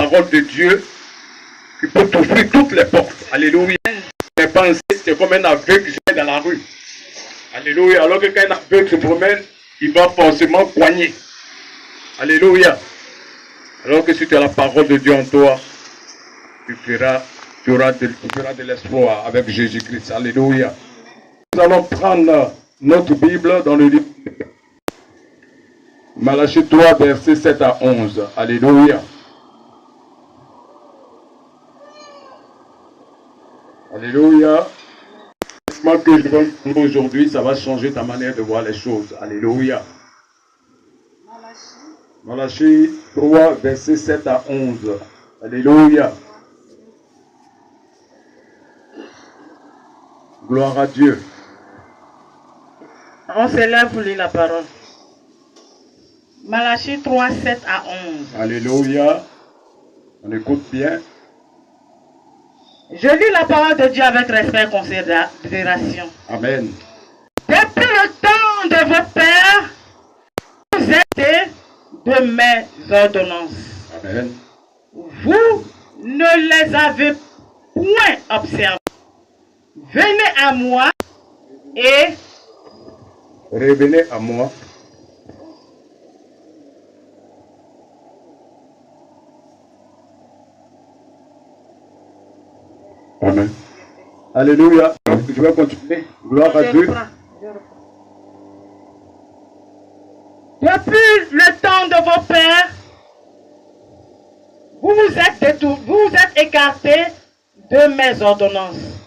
parole de Dieu qui peut t'ouvrir toutes les portes. Alléluia. Les pensées, c'est comme un aveugle qui est dans la rue. Alléluia. Alors que quand un aveugle se promène, il va forcément poigner. Alléluia. Alors que si tu as la parole de Dieu en toi, tu auras de l'espoir avec Jésus-Christ. Alléluia. Nous allons prendre notre Bible dans le livre Malachie 3, versets 7 à 11. Alléluia. Alléluia. Ce que je vais vous aujourd'hui, ça va changer ta manière de voir les choses. Alléluia. Malachie 3, versets 7 à 11. Alléluia. Gloire à Dieu. On se lève pour lire la parole. Malachie 3, 7 à 11. Alléluia. On écoute bien. Je lis la parole de Dieu avec respect et considération. Amen. Depuis le temps de vos pères, vous êtes de mes ordonnances. Amen. Vous ne les avez point observées. Venez à moi et revenez à moi. Amen. Alléluia. Je vais continuer. Gloire à Dieu. Depuis le temps de vos pères, vous vous êtes écartés de mes ordonnances.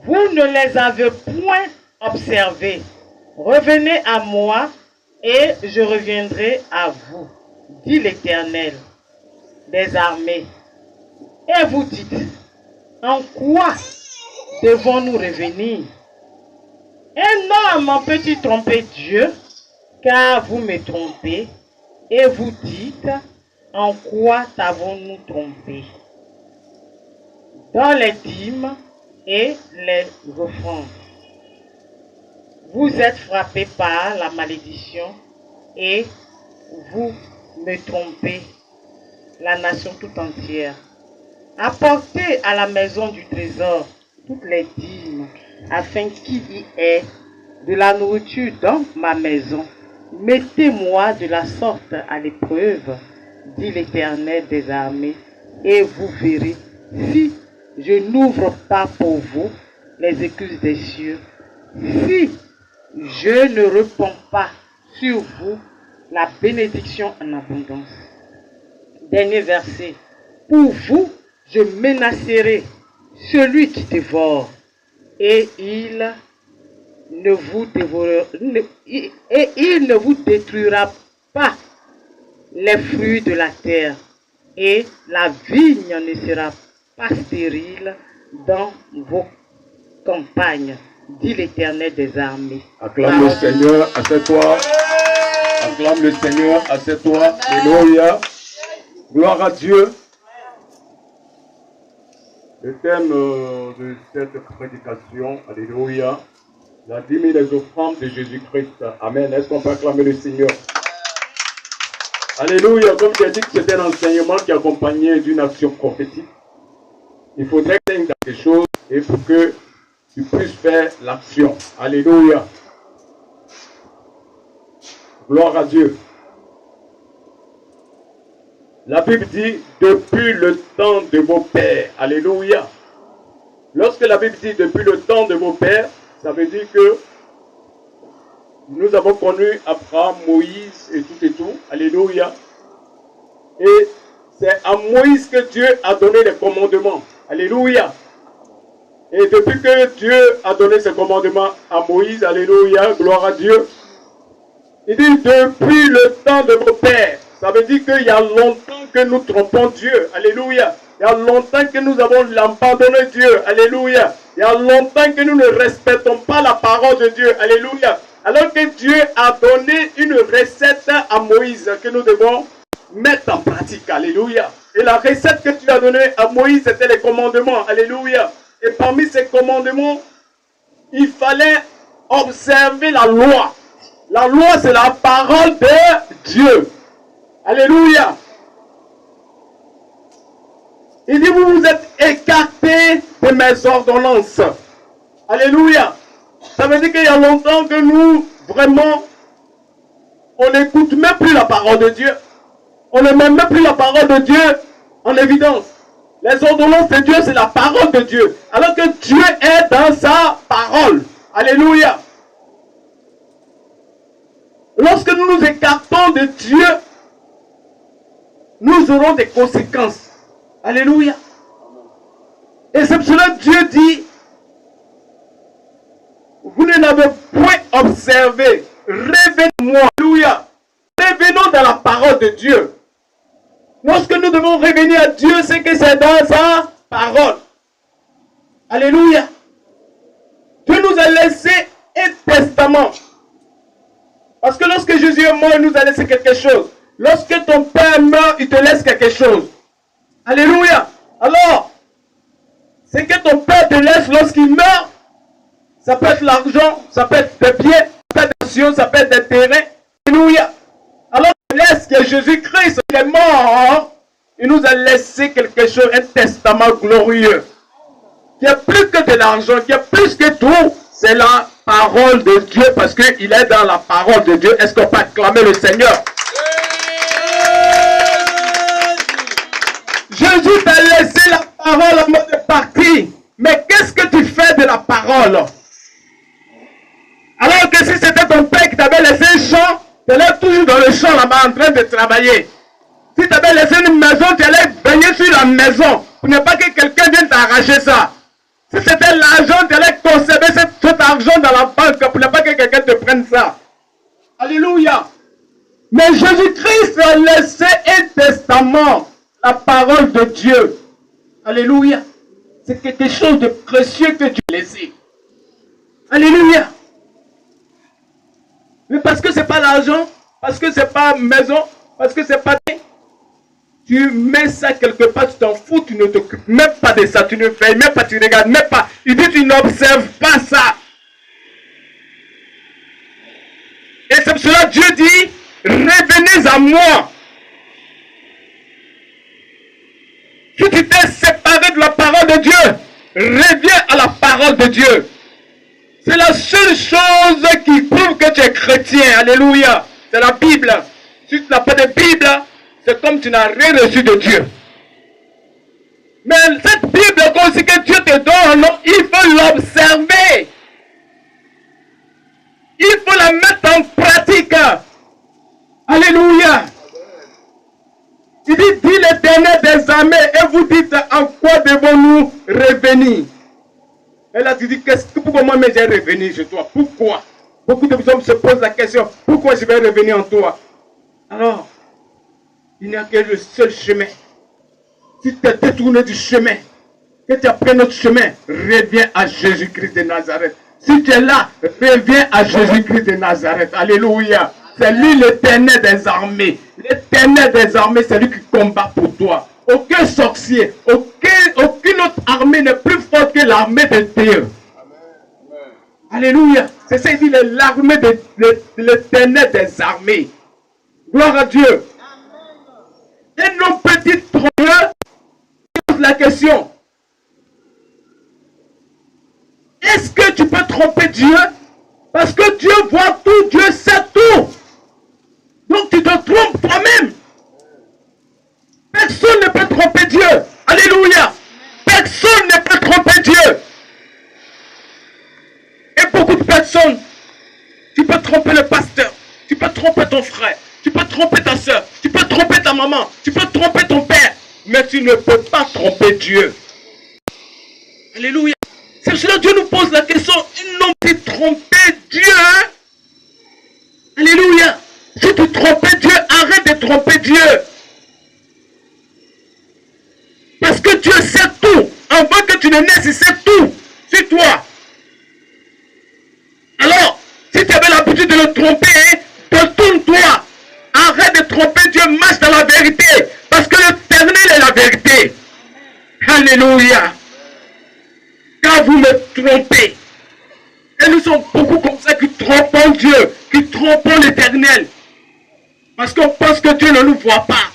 Vous ne les avez point observées. Revenez à moi et je reviendrai à vous, dit l'Éternel des armées. Et vous dites, en quoi devons-nous revenir? Un homme peut-il tromper Dieu? Car vous me trompez, et vous dites, en quoi t'avons-nous trompé? Dans les dîmes et les offrandes. Vous êtes frappés par la malédiction, et vous me trompez, la nation tout entière. Apportez à la maison du trésor toutes les dîmes, afin qu'il y ait de la nourriture dans ma maison. Mettez-moi de la sorte à l'épreuve, dit l'Éternel des armées, et vous verrez si je n'ouvre pas pour vous les écluses des cieux, si je ne répands pas sur vous la bénédiction en abondance. Dernier verset. Pour vous, je menacerai celui qui dévore, et il ne vous détruira pas les fruits de la terre, et la vigne ne sera pas stérile dans vos campagnes, dit l'Éternel des armées. Acclame le Seigneur, assieds-toi. Acclame le Seigneur, assieds-toi. Alléluia. Gloire à Dieu. Le thème de cette prédication, alléluia, la dîme et les offrandes de Jésus-Christ. Amen. Est-ce qu'on peut acclamer le Seigneur? Alléluia. Comme j'ai dit que c'était un enseignement qui accompagnait d'une action prophétique, il faudrait que tu aies quelque chose et pour que tu puisses faire l'action. Alléluia. Gloire à Dieu. La Bible dit, depuis le temps de vos pères. Alléluia. Lorsque la Bible dit, depuis le temps de vos pères, ça veut dire que nous avons connu Abraham, Moïse et tout. Alléluia. Et c'est à Moïse que Dieu a donné les commandements. Alléluia. Et depuis que Dieu a donné ses commandements à Moïse, alléluia, gloire à Dieu, il dit, depuis le temps de vos pères. Ça veut dire qu'il y a longtemps que nous trompons Dieu. Alléluia. Il y a longtemps que nous avons abandonné Dieu. Alléluia. Il y a longtemps que nous ne respectons pas la parole de Dieu. Alléluia. Alors que Dieu a donné une recette à Moïse que nous devons mettre en pratique. Alléluia. Et la recette que tu as donnée à Moïse, c'était les commandements. Alléluia. Et parmi ces commandements, il fallait observer la loi. La loi, c'est la parole de Dieu. Alléluia. Il dit, vous vous êtes écartés de mes ordonnances. Alléluia. Ça veut dire qu'il y a longtemps que nous, vraiment, on n'écoute même plus la parole de Dieu. On ne met même plus la parole de Dieu en évidence. Les ordonnances de Dieu, c'est la parole de Dieu. Alors que Dieu est dans sa parole. Alléluia. Lorsque nous nous écartons de Dieu, nous aurons des conséquences. Alléluia. Et c'est pour cela que Dieu dit, vous ne l'avez point observé. Revenez-moi. Alléluia. Revenons dans la parole de Dieu. Lorsque nous devons revenir à Dieu, c'est que c'est dans sa parole. Alléluia. Dieu nous a laissé un testament. Parce que lorsque Jésus est mort, il nous a laissé quelque chose. Lorsque ton père meurt, il te laisse quelque chose. Alléluia. Alors, c'est que ton père te laisse lorsqu'il meurt. Ça peut être l'argent, ça peut être des biens, ça peut être des actions, ça peut être des terrains. Alléluia. Alors, il laisse que Jésus-Christ, il est mort. Il nous a laissé quelque chose, un testament glorieux. Qui est plus que de l'argent, qui est plus que tout. C'est la parole de Dieu, parce qu'il est dans la parole de Dieu. Est-ce qu'on peut acclamer le Seigneur? Jésus t'a laissé la parole en mode de partie. Mais qu'est-ce que tu fais de la parole? Alors que si c'était ton père qui t'avait laissé un champ, tu allais toujours dans le champ là-bas en train de travailler. Si tu avais laissé une maison, tu allais baigner sur la maison. Pour ne pas que quelqu'un vienne t'arracher ça. Si c'était l'argent, tu allais conserver cet argent dans la banque pour ne pas que quelqu'un te prenne ça. Alléluia. Mais Jésus-Christ a laissé un testament, la parole de Dieu. Alléluia. C'est quelque chose de précieux que Dieu a laissé. Alléluia. Mais parce que ce n'est pas l'argent, parce que ce n'est pas maison, parce que ce n'est pas... Tu mets ça quelque part, tu t'en fous, tu ne t'occupes même pas de ça, tu ne fais même pas, tu ne regardes même pas. Il dit, tu n'observes pas ça. Et c'est pour cela que Dieu dit, revenez à moi. Si tu t'es séparé de la parole de Dieu, reviens à la parole de Dieu. C'est la seule chose qui prouve que tu es chrétien. Alléluia. C'est la Bible. Si tu n'as pas de Bible, c'est comme tu n'as rien reçu de Dieu. Mais cette Bible aussi que Dieu te donne, il faut l'observer. Il faut la mettre en pratique. Alléluia. Il dit l'Éternel des armées, et vous dites en quoi devons-nous revenir? Et là tu dis, pourquoi moi j'ai revenu chez toi? Pourquoi? Beaucoup de hommes se posent la question, pourquoi je vais revenir en toi? Alors, il n'y a que le seul chemin. Si tu es détourné du chemin, que tu as pris notre chemin, reviens à Jésus-Christ de Nazareth. Si tu es là, reviens à Jésus-Christ de Nazareth. Alléluia. C'est lui l'Éternel des armées. L'Éternel des armées, c'est lui qui combat pour toi. Aucun sorcier, aucune autre armée n'est plus forte que l'armée de Dieu. Amen. Alléluia. C'est ça, il dit l'armée de l'Éternel des armées. Gloire à Dieu. Et nos petits trompeurs posent la question. Est-ce que tu peux tromper Dieu? Parce que Dieu voit tout, Dieu sait tout. Donc tu te trompes toi-même. Personne ne peut tromper Dieu. Alléluia. Personne ne peut tromper Dieu. Et beaucoup de personnes, tu peux tromper le pasteur, tu peux tromper ton frère, tu peux tromper ta soeur, tu peux tromper ta maman, tu peux tromper ton père, mais tu ne peux pas tromper Dieu. Alléluia. C'est pour cela que Dieu nous pose la question, ils n'ont pas trompé Dieu. Alléluia. Si tu trompes Dieu, arrête de tromper Dieu. Parce que Dieu sait tout. Avant que tu ne naisses, il sait tout sur toi. Alors, si tu avais l'habitude de le tromper, retourne-toi. Arrête de tromper Dieu, marche dans la vérité. Parce que l'Éternel est la vérité. Alléluia. Quand vous me trompez, et nous sommes beaucoup comme ça qui trompons Dieu, qui trompons l'Éternel. Parce qu'on pense que Dieu ne nous voit pas.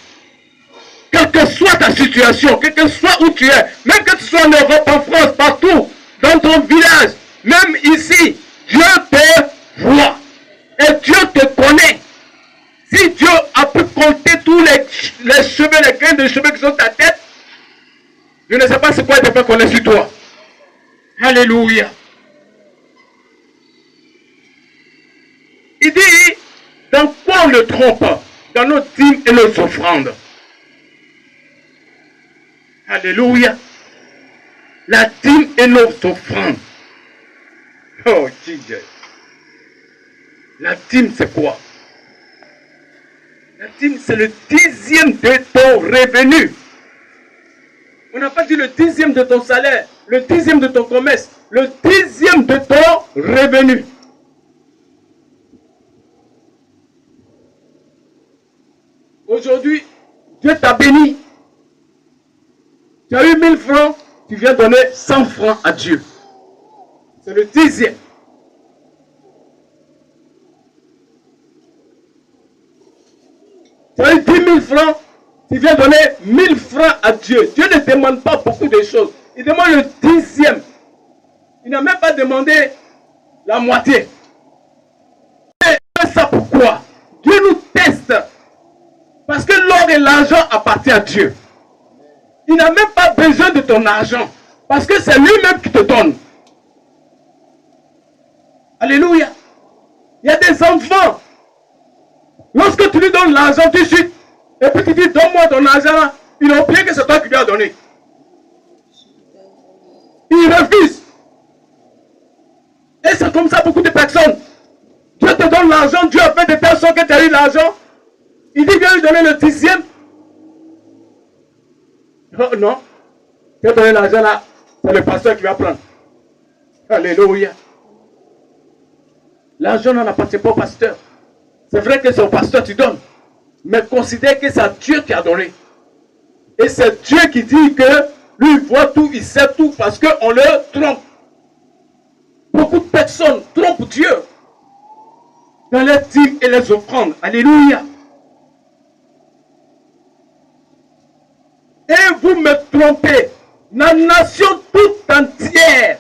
Quel que soit soit ta situation, quel que soit où tu es, même que tu sois en Europe, en France, partout, dans ton village, même ici, Dieu te voit. Et Dieu te connaît. Si Dieu a pu compter tous les cheveux, les grains de cheveux qui sont sur ta tête, je ne sais pas c'est quoi il ne peut pas connaître sur toi. Alléluia. Il dit, dans quoi on le trompe? Dans nos dîmes et nos offrandes. Alléluia. La dîme et nos offrandes. Oh, Jesus. La dîme, c'est quoi? La dîme, c'est le 10e de ton revenu. On n'a pas dit le 10e de ton salaire, le 10e de ton commerce, le 10e de ton revenu. Aujourd'hui, Dieu t'a béni. Tu as eu 1000 francs, tu viens donner 100 francs à Dieu. C'est le 10e. Tu as eu 10 000 francs, tu viens donner 1000 francs à Dieu. Dieu ne demande pas beaucoup de choses. Il demande le 10e. Il n'a même pas demandé la moitié. Et ça pourquoi? Dieu nous teste. Parce que l'or et l'argent appartiennent à Dieu. Il n'a même pas besoin de ton argent. Parce que c'est lui-même qui te donne. Alléluia. Il y a des enfants. Lorsque tu lui donnes l'argent tout de suite, et puis tu dis, donne-moi ton argent là, ils ont oublié que c'est toi qui lui as donné. Ils refusent. Et c'est comme ça beaucoup de personnes. Dieu te donne l'argent, Dieu a fait de telle sorte que tu as eu l'argent. Il dit, viens lui donner le 10e. Oh, non. Tu as donné l'argent là, c'est le pasteur qui va prendre. Alléluia. L'argent n'en appartient pas au pasteur. C'est vrai que c'est au pasteur que tu donnes. Mais considère que c'est Dieu qui a donné. Et c'est Dieu qui dit que lui il voit tout, il sait tout parce qu'on le trompe. Beaucoup de personnes trompent Dieu dans les dîmes et les offrandes. Alléluia. Et vous me trompez. La nation toute entière.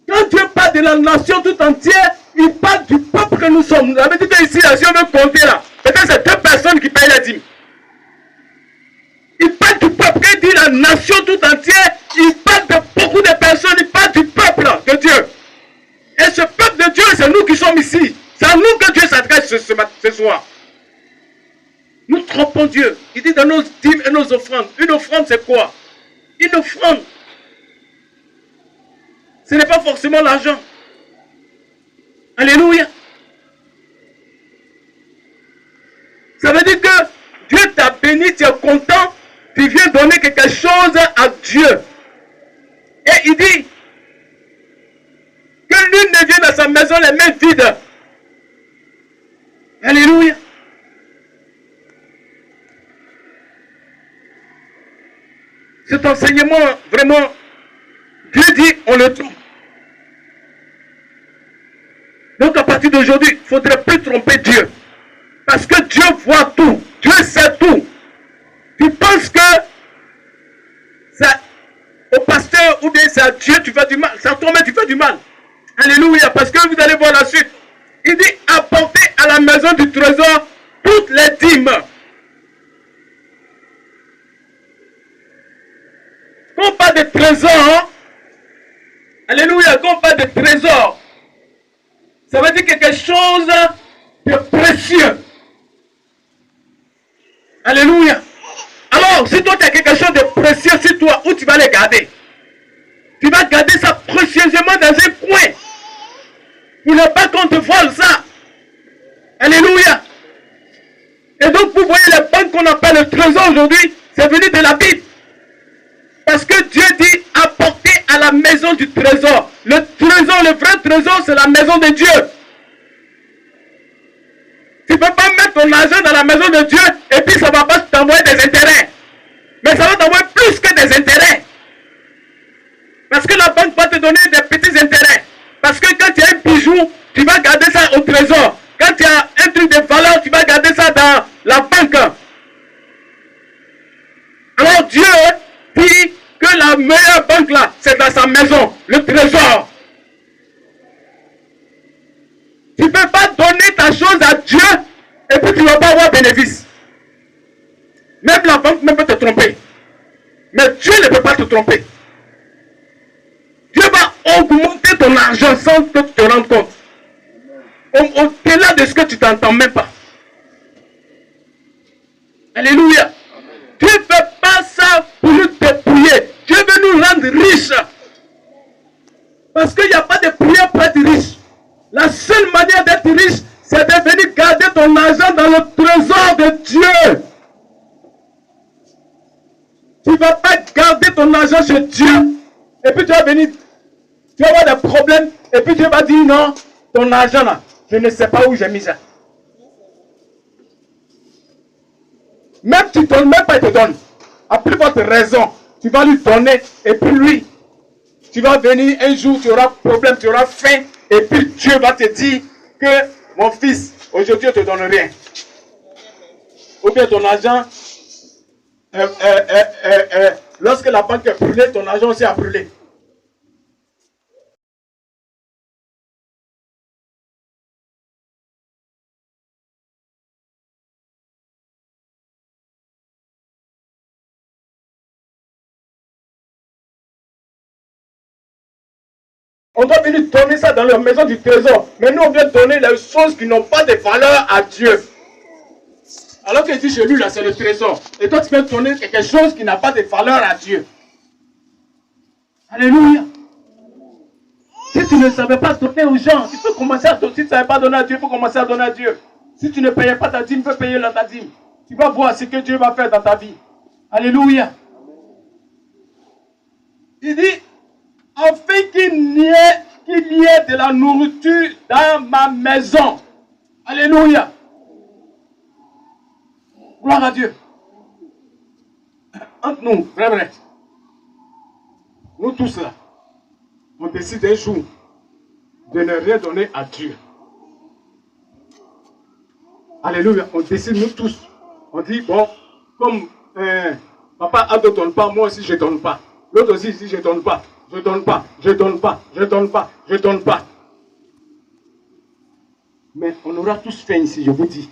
Quand Dieu parle de la nation toute entière, il parle du peuple que nous sommes. Vous avez dit que ici, si on veut compter là, peut-être c'est 2 personnes qui payent la dîme. Il parle du peuple. Quand il dit la nation toute entière, il parle de beaucoup de personnes. Il parle du peuple de Dieu. Et ce peuple de Dieu, c'est nous qui sommes ici. C'est à nous que Dieu s'adresse ce soir. Nous trompons Dieu. Il dit dans nos dîmes et nos offrandes. Une offrande, c'est quoi? Une offrande. Ce n'est pas forcément l'argent. Alléluia. Ça veut dire que Dieu t'a béni, tu es content, tu viens donner quelque chose à Dieu. Et il dit que l'une ne vient dans sa maison les mains vides. Alléluia. Cet enseignement, vraiment, Dieu dit, on le trompe. Donc à partir d'aujourd'hui, il ne faudrait plus tromper Dieu. Parce que Dieu voit tout. Dieu sait tout. Tu penses que c'est au pasteur ou bien c'est à Dieu tu fais du mal. C'est à toi-même tu fais du mal. Alléluia. Parce que vous allez voir la suite. Il dit apportez à la maison du trésor toutes les dîmes. Quand on parle de trésor, alléluia, quand on parle de trésor, ça veut dire quelque chose de précieux. Alléluia. Alors, si toi tu as quelque chose de précieux sur toi, où tu vas les garder? Tu vas garder ça précieusement dans un coin. Pour ne pas qu'on te vole ça. Alléluia. Et donc, vous voyez les banques qu'on appelle le trésor aujourd'hui, c'est venu de la Bible. Parce que Dieu dit apporter à la maison du trésor. Le trésor, le vrai trésor, c'est la maison de Dieu. Tu ne peux pas mettre ton argent dans la maison de Dieu et puis ça ne va pas t'envoyer des intérêts. Mais ça va t'envoyer plus que des intérêts. Parce que la banque va te donner des petits intérêts. Parce que quand tu as un bijou, tu vas garder ça au trésor. Quand tu as un truc de valeur, tu vas garder ça dans la banque. Dieu dit que la meilleure banque là, c'est dans sa maison, le trésor. Tu ne peux pas donner ta chose à Dieu et puis tu ne vas pas avoir bénéfice. Même la banque ne peut te tromper. Mais Dieu ne peut pas te tromper. Dieu va augmenter ton argent sans que tu te rendes compte. Au-delà de ce que tu t'entends même pas. Alléluia. Dieu ne fait pas ça pour nous dépouiller. Dieu veut nous rendre riches. Parce qu'il n'y a pas de prière pour être riche. La seule manière d'être riche, c'est de venir garder ton argent dans le trésor de Dieu. Tu ne vas pas garder ton argent chez Dieu. Et puis tu vas venir, tu vas avoir des problèmes. Et puis Dieu va dire non, ton argent là, je ne sais pas où j'ai mis ça. Même tu ne donnes, même pas il te donne. À plus forte raison, tu vas lui donner. Et puis lui, tu vas venir un jour, tu auras problème, tu auras faim. Et puis Dieu va te dire que mon fils, aujourd'hui je ne te donne rien. Ou bien ton argent, lorsque la banque est brûlée, ton argent aussi a brûlé. On doit venir donner ça dans la maison du trésor. Mais nous, on vient donner les choses qui n'ont pas de valeur à Dieu. Alors qu'il dit chez lui, là, c'est le trésor. Et toi, tu viens donner quelque chose qui n'a pas de valeur à Dieu. Alléluia. Si tu ne savais pas donner aux gens, tu peux commencer à donner. Si tu ne savais pas donner à Dieu, il faut commencer à donner à Dieu. Si tu ne payais pas ta dîme, tu peux payer ta dîme. Tu vas voir ce que Dieu va faire dans ta vie. Alléluia. Il dit, afin qu'il y ait de la nourriture dans ma maison. Alléluia. Gloire à Dieu. Entre nous, vrai. Nous tous là, on décide un jour de ne rien donner à Dieu. Alléluia. On décide nous tous. On dit, bon, comme papa ne donne pas, moi aussi je ne donne pas. L'autre aussi, si je ne donne pas. Je ne donne pas, je ne donne pas, je ne donne pas, je ne donne pas. Mais on aura tous fait ici, je vous dis.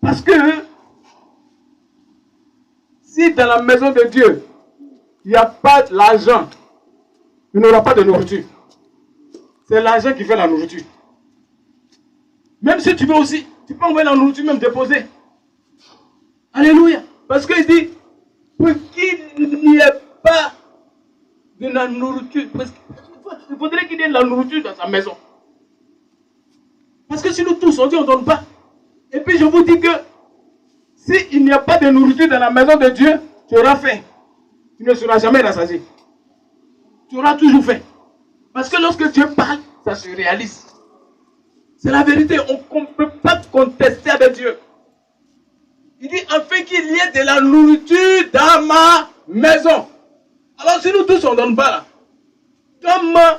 Parce que si dans la maison de Dieu, il n'y a pas l'argent, il n'y aura pas de nourriture. C'est l'argent qui fait la nourriture. Même si tu veux aussi, tu peux envoyer la nourriture, même déposer. Alléluia. Parce qu'il dit, pour qu'il n'y ait pas de la nourriture. Parce qu'il faudrait qu'il y ait de la nourriture dans sa maison. Parce que si nous tous, on dit on ne donne pas. Et puis je vous dis que s'il n'y a pas de nourriture dans la maison de Dieu, tu auras faim. Tu ne seras jamais rassasié. Tu auras toujours faim. Parce que lorsque Dieu parle, ça se réalise. C'est la vérité. On ne peut pas contester avec Dieu. Il dit, afin qu'il y ait de la nourriture dans ma maison. Alors si nous tous on ne donne pas là, comment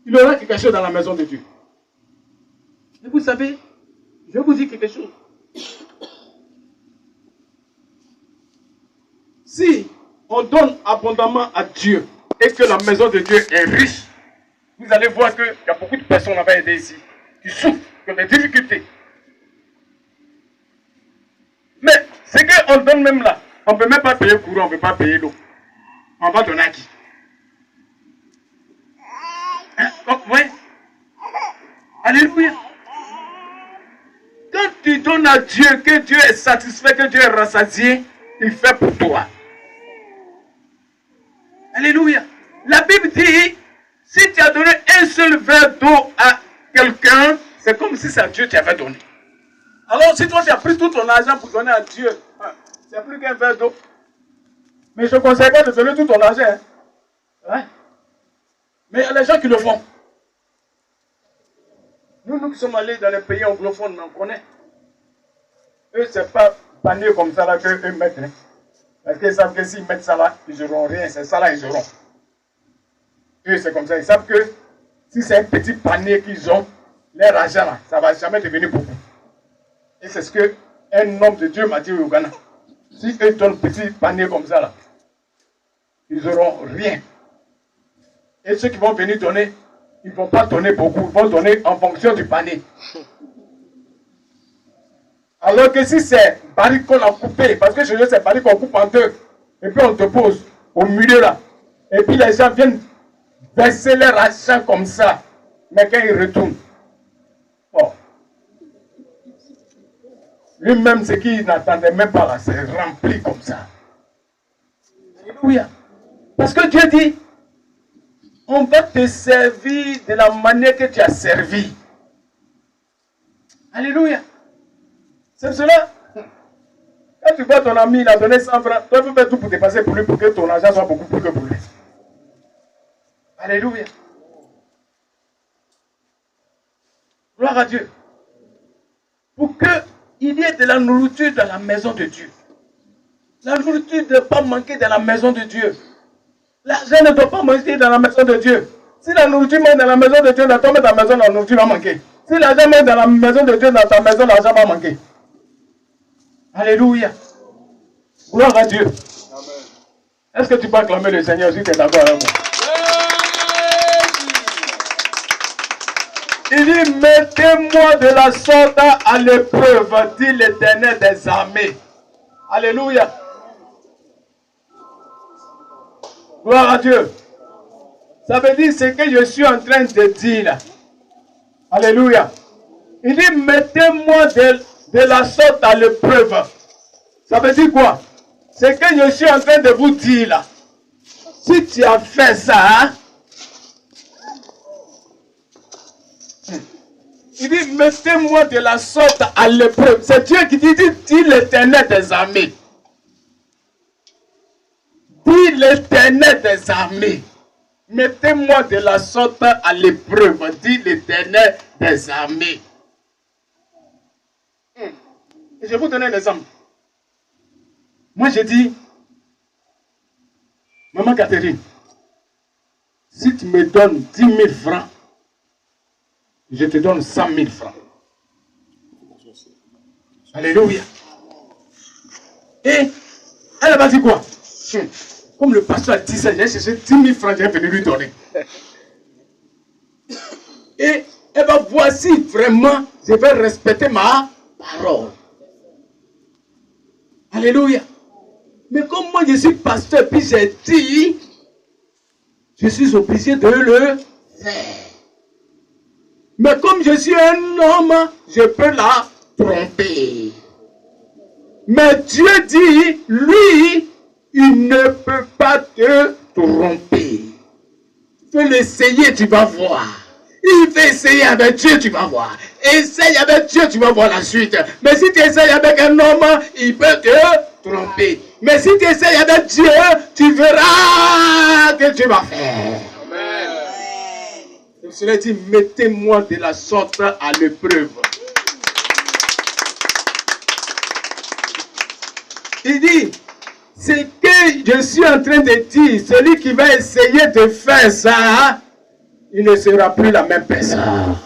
il y aura quelque chose dans la maison de Dieu? Et vous savez, je vous dis quelque chose. Si on donne abondamment à Dieu et que la maison de Dieu est riche, vous allez voir qu'il y a beaucoup de personnes qui avaient aidé ici, qui souffrent, qui ont des difficultés. Mais ce qu'on donne même là, on ne peut même pas payer le courant, on ne peut pas payer l'eau. On va donner à qui? Hein? Oui. Alléluia. Quand tu donnes à Dieu, que Dieu est satisfait, que Dieu est rassasié, il fait pour toi. Alléluia. La Bible dit, si tu as donné un seul verre d'eau à quelqu'un, c'est comme si c'est à Dieu que tu avais donné. Alors si toi tu as pris tout ton argent pour donner à Dieu, c'est plus qu'un verre d'eau. Mais je ne conseille pas de donner tout ton argent. Hein? Mais il y a des gens qui le font. Nous qui sommes allés dans les pays anglophones, on connaît. Eux, ce n'est pas banni comme ça là qu'eux mettent. Hein? Parce qu'ils savent que s'ils mettent ça là, ils n'auront rien. C'est ça là, ils auront. Eux, c'est comme ça. Ils savent que si c'est un petit panier qu'ils ont, leur argent là, ça ne va jamais devenir beaucoup. Et c'est ce que Un homme de Dieu m'a dit au Ghana, si eux donnent un petit panier comme ça, là, ils n'auront rien. Et ceux qui vont venir donner, ils ne vont pas donner beaucoup, ils vont donner en fonction du panier. Alors que si c'est baril qu'on a coupé, parce que chez eux c'est baril qu'on coupe en deux, et puis on te pose au milieu là, et puis les gens viennent verser leur argent comme ça, mais quand ils retournent, oh, lui-même ce qu'il n'attendait même pas là, c'est rempli comme ça. Alléluia. Parce que Dieu dit, on va te servir de la manière que tu as servi. Alléluia. C'est cela. Quand tu vois ton ami, il a donné 100 francs, toi tu fais tout pour te passer pour lui, pour que ton argent soit beaucoup plus que pour lui. Alléluia. Gloire à Dieu. Pour qu'il y ait de la nourriture dans la maison de Dieu. La nourriture ne doit pas manquer dans la maison de Dieu. L'argent ne doit pas manquer dans la maison de Dieu. Si la nourriture manque dans la maison de Dieu, dans ta maison, la nourriture va manquer. Si l'argent manque dans la maison de Dieu, dans ta maison, l'argent va manquer. Alléluia. Gloire à Dieu. Est-ce que tu peux acclamer le Seigneur si tu es d'accord avec moi? Il dit, mettez-moi de la sorte à l'épreuve, dit l'Éternel des armées. Alléluia. Gloire à Dieu. Ça veut dire ce que je suis en train de dire là. Alléluia. Il dit, mettez-moi de la sorte à l'épreuve. Ça veut dire quoi? Ce que je suis en train de vous dire là. Si tu as fait ça, hein? Il dit, mettez-moi de la sorte à l'épreuve. C'est Dieu qui dit l'Éternel des armées. Dit l'Éternel des armées. Mettez-moi de la sorte à l'épreuve, dit l'Éternel des armées. Je vais vous donner un exemple. Moi, j'ai dit, Maman Catherine, si tu me donnes 10 000 francs, je te donne 100 000 francs. Alléluia. Et elle va dire quoi? Comme le pasteur a dit ça, j'ai cherché 10 000 francs, j'ai venu lui donner. Et elle va voir si vraiment je vais respecter ma parole. Alléluia. Mais comme moi je suis pasteur, puis j'ai dit, je suis obligé de le faire. Mais comme je suis un homme, je peux la tromper. Mais Dieu dit, lui, il ne peut pas te tromper. Tu peux l'essayer, tu vas voir. Il fait essayer avec Dieu, tu vas voir. Essaye avec Dieu, tu vas voir la suite. Mais si tu essayes avec un homme, il peut te tromper. Mais si tu essayes avec Dieu, tu verras que tu vas faire. Amen. Le Seigneur dit, mettez-moi de la sorte à l'épreuve. Il dit, ce que je suis en train de dire, celui qui va essayer de faire ça, il ne sera plus la même personne. Amen.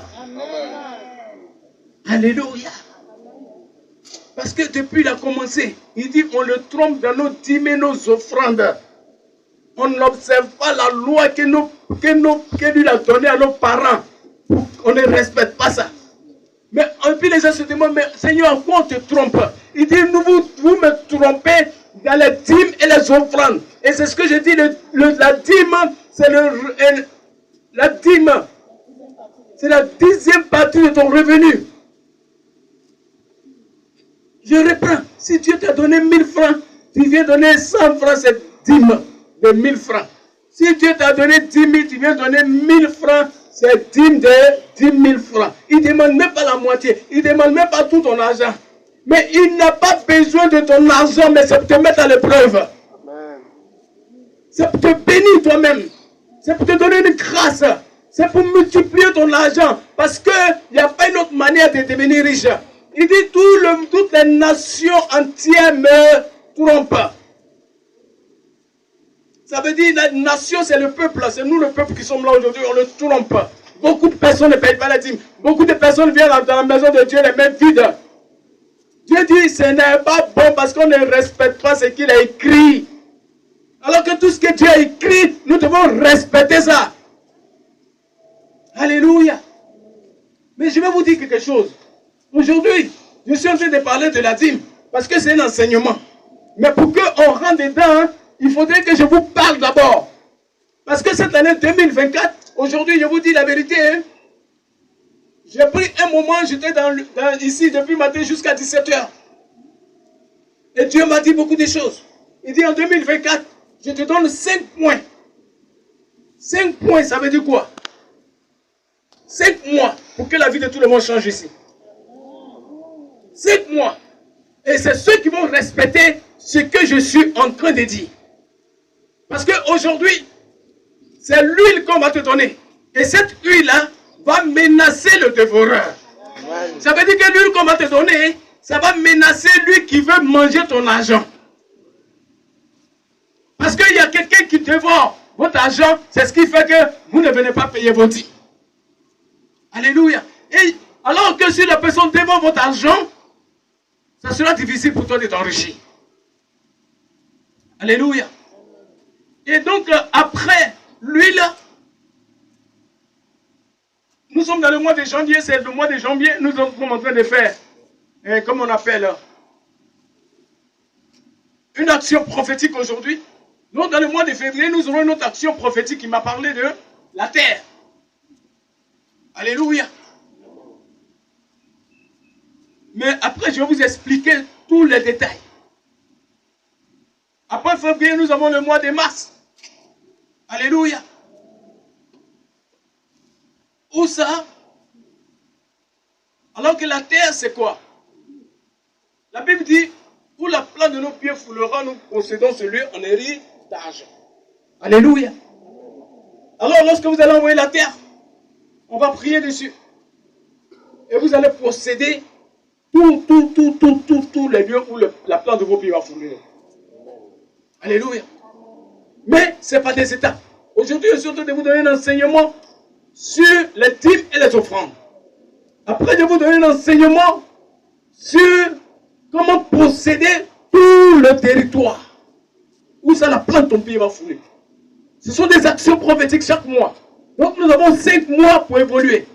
Alléluia. Parce que depuis il a commencé, il dit on le trompe dans nos dîmes et nos offrandes. On n'observe pas la loi que lui a donnée à nos parents. On ne respecte pas ça. Mais puis les gens se demandent, mais Seigneur, en quoi on te trompe? Il dit, vous me trompez dans les dîmes et les offrandes. Et c'est ce que je dis, la dîme, c'est la dîme. C'est la 10e partie de ton revenu. Je reprends. Si Dieu t'a donné 1000 francs, tu viens donner 100 francs, c'est dîme de 1000 francs. Si Dieu t'a donné 10 000, tu viens donner 1000 francs, c'est dîme de 10 000 francs. Il ne demande même pas la moitié. Il ne demande même pas tout ton argent. Mais il n'a pas besoin de ton argent, mais c'est pour te mettre à l'épreuve. C'est pour te bénir toi-même. C'est pour te donner une grâce. C'est pour multiplier ton argent. Parce qu'il n'y a pas une autre manière de devenir riche. Il dit toutes les nations entières me trompent. Ça veut dire la nation c'est le peuple. C'est nous le peuple qui sommes là aujourd'hui. On le trompe. Beaucoup de personnes ne payent pas la dîme. Beaucoup de personnes viennent dans la maison de Dieu les mains vides. Dieu dit, ce n'est pas bon parce qu'on ne respecte pas ce qu'il a écrit. Alors que tout ce que Dieu a écrit, nous devons respecter ça. Alléluia. Mais je vais vous dire quelque chose. Aujourd'hui, je suis en train de parler de la dîme parce que c'est un enseignement. Mais pour qu'on rentre dedans, il faudrait que je vous parle d'abord. Parce que cette année 2024, aujourd'hui, je vous dis la vérité. J'ai pris un moment, j'étais ici depuis matin jusqu'à 17h. Et Dieu m'a dit beaucoup de choses. Il dit en 2024, je te donne 5 points. 5 points, ça veut dire quoi? 5 mois pour que la vie de tout le monde change ici. 5 mois. Et c'est ceux qui vont respecter ce que je suis en train de dire. Parce qu'aujourd'hui, c'est l'huile qu'on va te donner. Et cette huile-là va menacer le dévoreur. Ça veut dire que l'huile qu'on va te donner, ça va menacer lui qui veut manger ton argent. Parce qu'il y a quelqu'un qui dévore votre argent, c'est ce qui fait que vous ne venez pas payer vos dîmes. Alléluia. Et alors que si la personne dévore votre argent, ça sera difficile pour toi de t'enrichir. Alléluia. Et donc, après l'huile, nous sommes dans le mois de janvier, c'est le mois de janvier, nous sommes en train de faire, comme on appelle, une action prophétique aujourd'hui. Donc, dans le mois de février, nous aurons une autre action prophétique qui m'a parlé de la terre. Alléluia. Mais après, je vais vous expliquer tous les détails. Après février, nous avons le mois de mars. Alléluia. Où ça? Alors que la terre, c'est quoi? La Bible dit, où la plante de nos pieds foulera, nous possédons ce lieu en héritage. Alléluia. Alors, lorsque vous allez envoyer la terre, on va prier dessus. Et vous allez posséder tous les lieux où la plante de vos pieds va fouler. Alléluia. Mais ce n'est pas des étapes. Aujourd'hui, je suis en train de vous donner un enseignement sur les dîmes et les offrandes. Après, je vais vous donner un enseignement sur comment posséder tout le territoire. Où ça, la plante de ton pied va fouler. Ce sont des actions prophétiques chaque mois. Donc, nous avons 5 mois pour évoluer.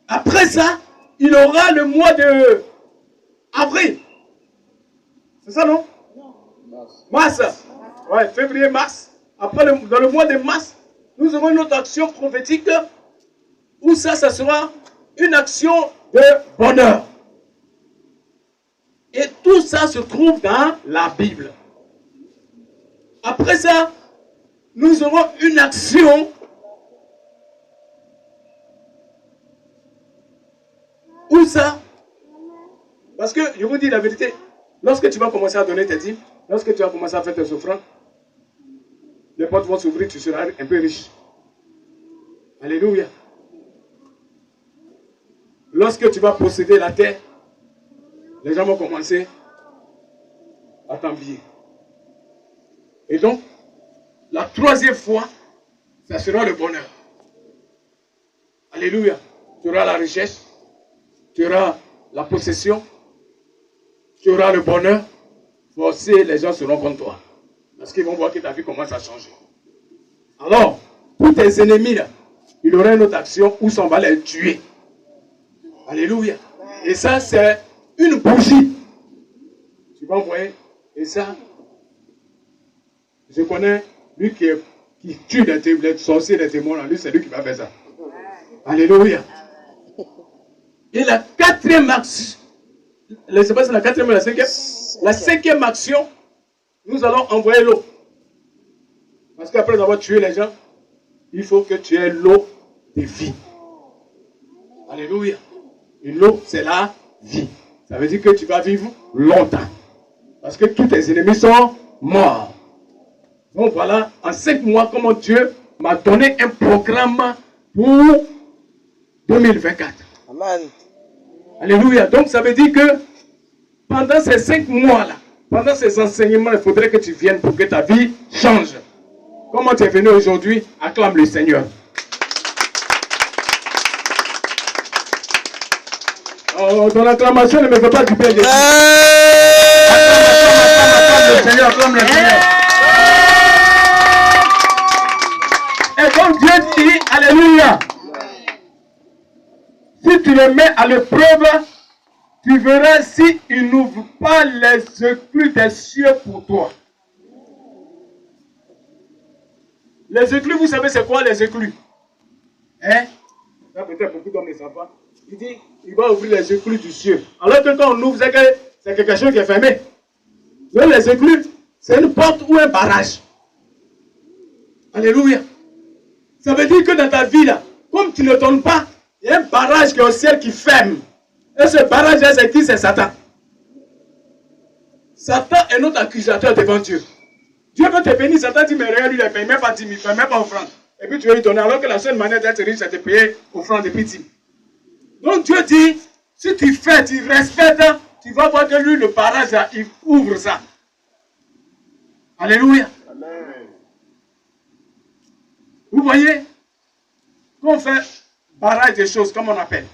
Après ça, il y aura le mois de avril. C'est ça, non? Mars. Ouais, février, mars. Après, dans le mois de mars, nous aurons une autre action prophétique où ça sera une action de bonheur. Et tout ça se trouve dans la Bible. Après ça, nous aurons une action où ça, parce que je vous dis la vérité, lorsque tu vas commencer à donner tes dîmes, lorsque tu vas commencer à faire tes offrandes, les portes vont s'ouvrir, tu seras un peu riche. Alléluia. Lorsque tu vas posséder la terre, les gens vont commencer à t'envier. Et donc, la troisième fois, ça sera le bonheur. Alléluia. Tu auras la richesse, tu auras la possession, tu auras le bonheur. Forcé, les gens seront contre toi. Parce qu'ils vont voir que ta vie commence à changer. Alors, pour tes ennemis, là, il y aura une autre action où on va les tuer. Alléluia. Et ça, c'est une bougie. Tu vas envoyer. Et ça, je connais lui qui tue les sorciers, les démons. Lui, c'est lui qui va faire ça. Alléluia. Et la quatrième action, je ne sais pas si c'est la quatrième ou la cinquième. La cinquième action, nous allons envoyer l'eau. Parce qu'après avoir tué les gens, il faut que tu aies l'eau de vie. Alléluia. Et l'eau, c'est la vie. Ça veut dire que tu vas vivre longtemps. Parce que tous tes ennemis sont morts. Donc voilà, en 5 mois, comment Dieu m'a donné un programme pour 2024. Amen. Alléluia. Donc ça veut dire que pendant ces 5 mois-là, pendant ces enseignements, il faudrait que tu viennes pour que ta vie change. Comment tu es venu aujourd'hui? Acclame le Seigneur. Oh, ton acclamation ne me fait pas du bien. Acclame le Seigneur, acclame le Seigneur. Et comme Dieu dit, alléluia, si tu le mets à l'épreuve, tu verras s'il n'ouvre pas les écluses des cieux pour toi. Les écluses, vous savez c'est quoi les écluses? Hein? Là, peut-être beaucoup d'hommes ne savent pas. Il dit, il va ouvrir les écluses du ciel. Alors que quand on ouvre, c'est quelque chose qui est fermé. Donc les écluses, c'est une porte ou un barrage. Alléluia. Ça veut dire que dans ta vie, là, comme tu ne donnes pas, il y a un barrage qui est au ciel qui ferme. Et ce barrage-là, c'est qui? C'est Satan. Satan est notre accusateur devant Dieu. Dieu veut te bénir, Satan dit, mais regarde, lui, il ne paye même pas 10 000, il ne paye même pas offrande. Et puis tu veux lui donner, alors que la seule manière d'être riche, c'est de payer offrande et puis 10 000. Donc Dieu dit, si tu fais, tu respectes, tu vas voir que lui, le barrage, là, il ouvre ça. Alléluia. Amen. Vous voyez, quand on fait barrage des choses, comme on appelle,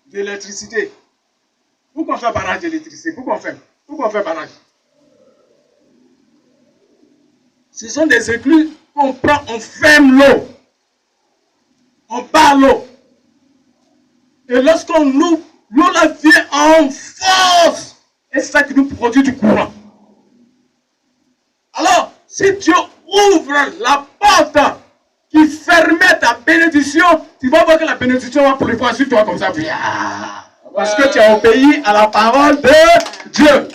d'électricité. Pourquoi on fait barrage d'électricité? Pourquoi on fait barrage? Ce sont des écluses qu'on prend, on ferme l'eau. On barre l'eau. Et lorsqu'on ouvre, l'eau là vient en force. Et c'est ça qui nous produit du courant. Alors, si Dieu ouvre la porte qui fermait ta bénédiction, tu vas voir que la bénédiction va pleuvoir sur toi comme ça. Parce que tu as obéi à la parole de Dieu.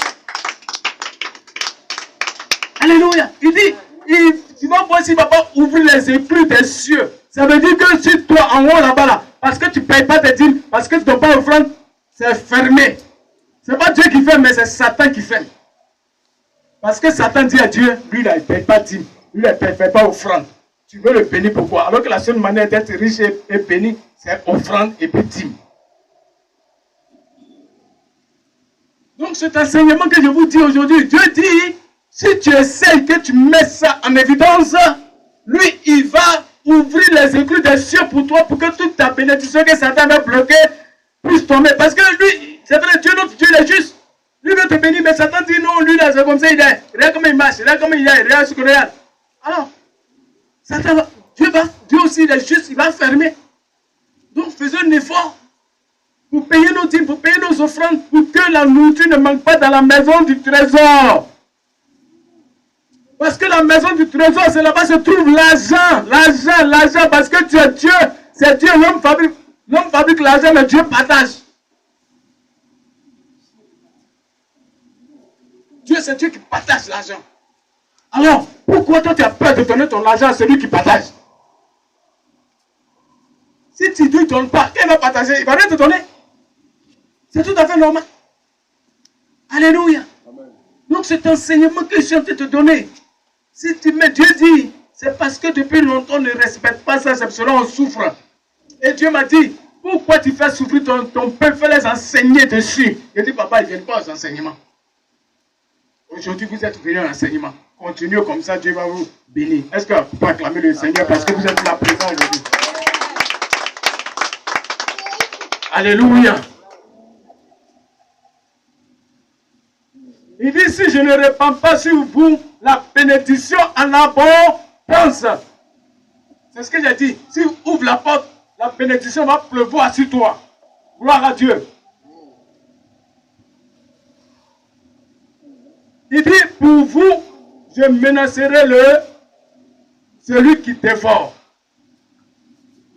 Alléluia. Il dit, tu vas voir s'il ne va pas ouvrir les écluses des cieux. Ça veut dire que si toi en haut là-bas, là, parce que tu ne payes pas tes dîmes, parce que tu ne donnes pas offrande, c'est fermé. Ce n'est pas Dieu qui ferme, mais c'est Satan qui ferme. Parce que Satan dit à Dieu, lui là, il ne paye pas dîme, lui là, il ne paye pas offrande. Tu veux le bénir pourquoi? Alors que la seule manière d'être riche et béni, c'est offrande et puis dîme. Donc cet enseignement que je vous dis aujourd'hui, Dieu dit, si tu essayes que tu mets ça en évidence, lui, il va ouvrir les écluses des cieux pour toi, pour que toute ta bénédiction que Satan va bloquer puisse tomber. Parce que lui, c'est vrai, Dieu, notre Dieu, il est juste. Lui veut te bénir, mais Satan dit non, lui là, c'est comme ça, il est. Regarde comment il marche, regarde comment il est, regarde ce qu'il regarde. Alors, Satan va, Dieu aussi, il est juste, il va fermer. Donc, faisons un effort pour payer nos dîmes, pour payer nos offrandes, pour que la nourriture ne manque pas dans la maison du trésor. Parce que la maison du trésor, c'est là-bas se trouve l'argent. L'argent, parce que tu es Dieu. C'est Dieu, l'homme fabrique l'argent, mais Dieu partage. Dieu, c'est Dieu qui partage l'argent. Alors, pourquoi toi tu as peur de donner ton argent à celui qui partage? Si tu ne lui donnes pas, qu'il va partager, il va rien te donner. C'est tout à fait normal. Alléluia. Amen. Donc cet enseignement que je suis en train de te donner, si tu mets, Dieu dit, c'est parce que depuis longtemps on ne respecte pas ça, c'est pour cela on souffre. Et Dieu m'a dit, pourquoi tu fais souffrir ton peuple, fais les enseigner dessus. Je dis, papa, ils ne viennent pas aux enseignements. Aujourd'hui, vous êtes venus à l'enseignement. Continuez comme ça, Dieu va vous bénir. Est-ce que vous pouvez acclamer le Seigneur parce que vous êtes là présent aujourd'hui? Alléluia. Il dit, si je ne répands pas sur vous la bénédiction en abondance. C'est ce que j'ai dit. Si vous ouvrez la porte, la bénédiction va pleuvoir sur toi. Gloire à Dieu. Il dit, pour vous, je menacerai celui qui dévore.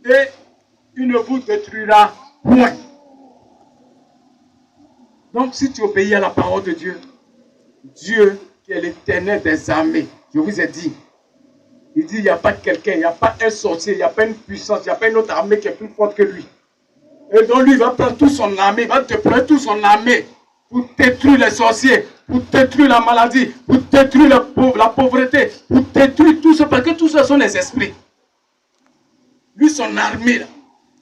Et il ne vous détruira point. Donc, si tu obéis à la parole de Dieu, Dieu qui est l'Éternel des armées, je vous ai dit, il dit, il n'y a pas quelqu'un, il n'y a pas un sorcier, il n'y a pas une puissance, il n'y a pas une autre armée qui est plus forte que lui. Et donc lui, il va prendre toute son armée, il va déployer toute son armée pour détruire les sorciers, pour détruire la maladie, pour détruire la pauvreté, pour détruire tout ça, parce que tout ça sont les esprits. Lui, son armée, là,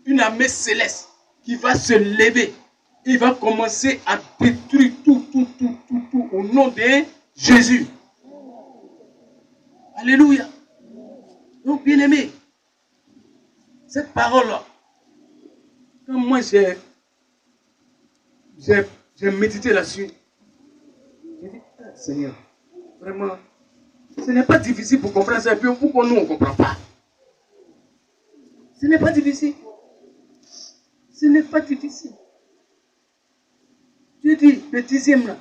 une armée céleste qui va se lever. Il va commencer à détruire tout au nom de Jésus. Alléluia. Donc, bien aimé, cette parole-là, quand moi j'ai j'ai médité là-dessus. J'ai dit, ah, Seigneur, vraiment, ce n'est pas difficile pour comprendre ça. Et puis pourquoi nous, on ne comprend pas? Ce n'est pas difficile. Ce n'est pas difficile. Tu dis, le 10e là,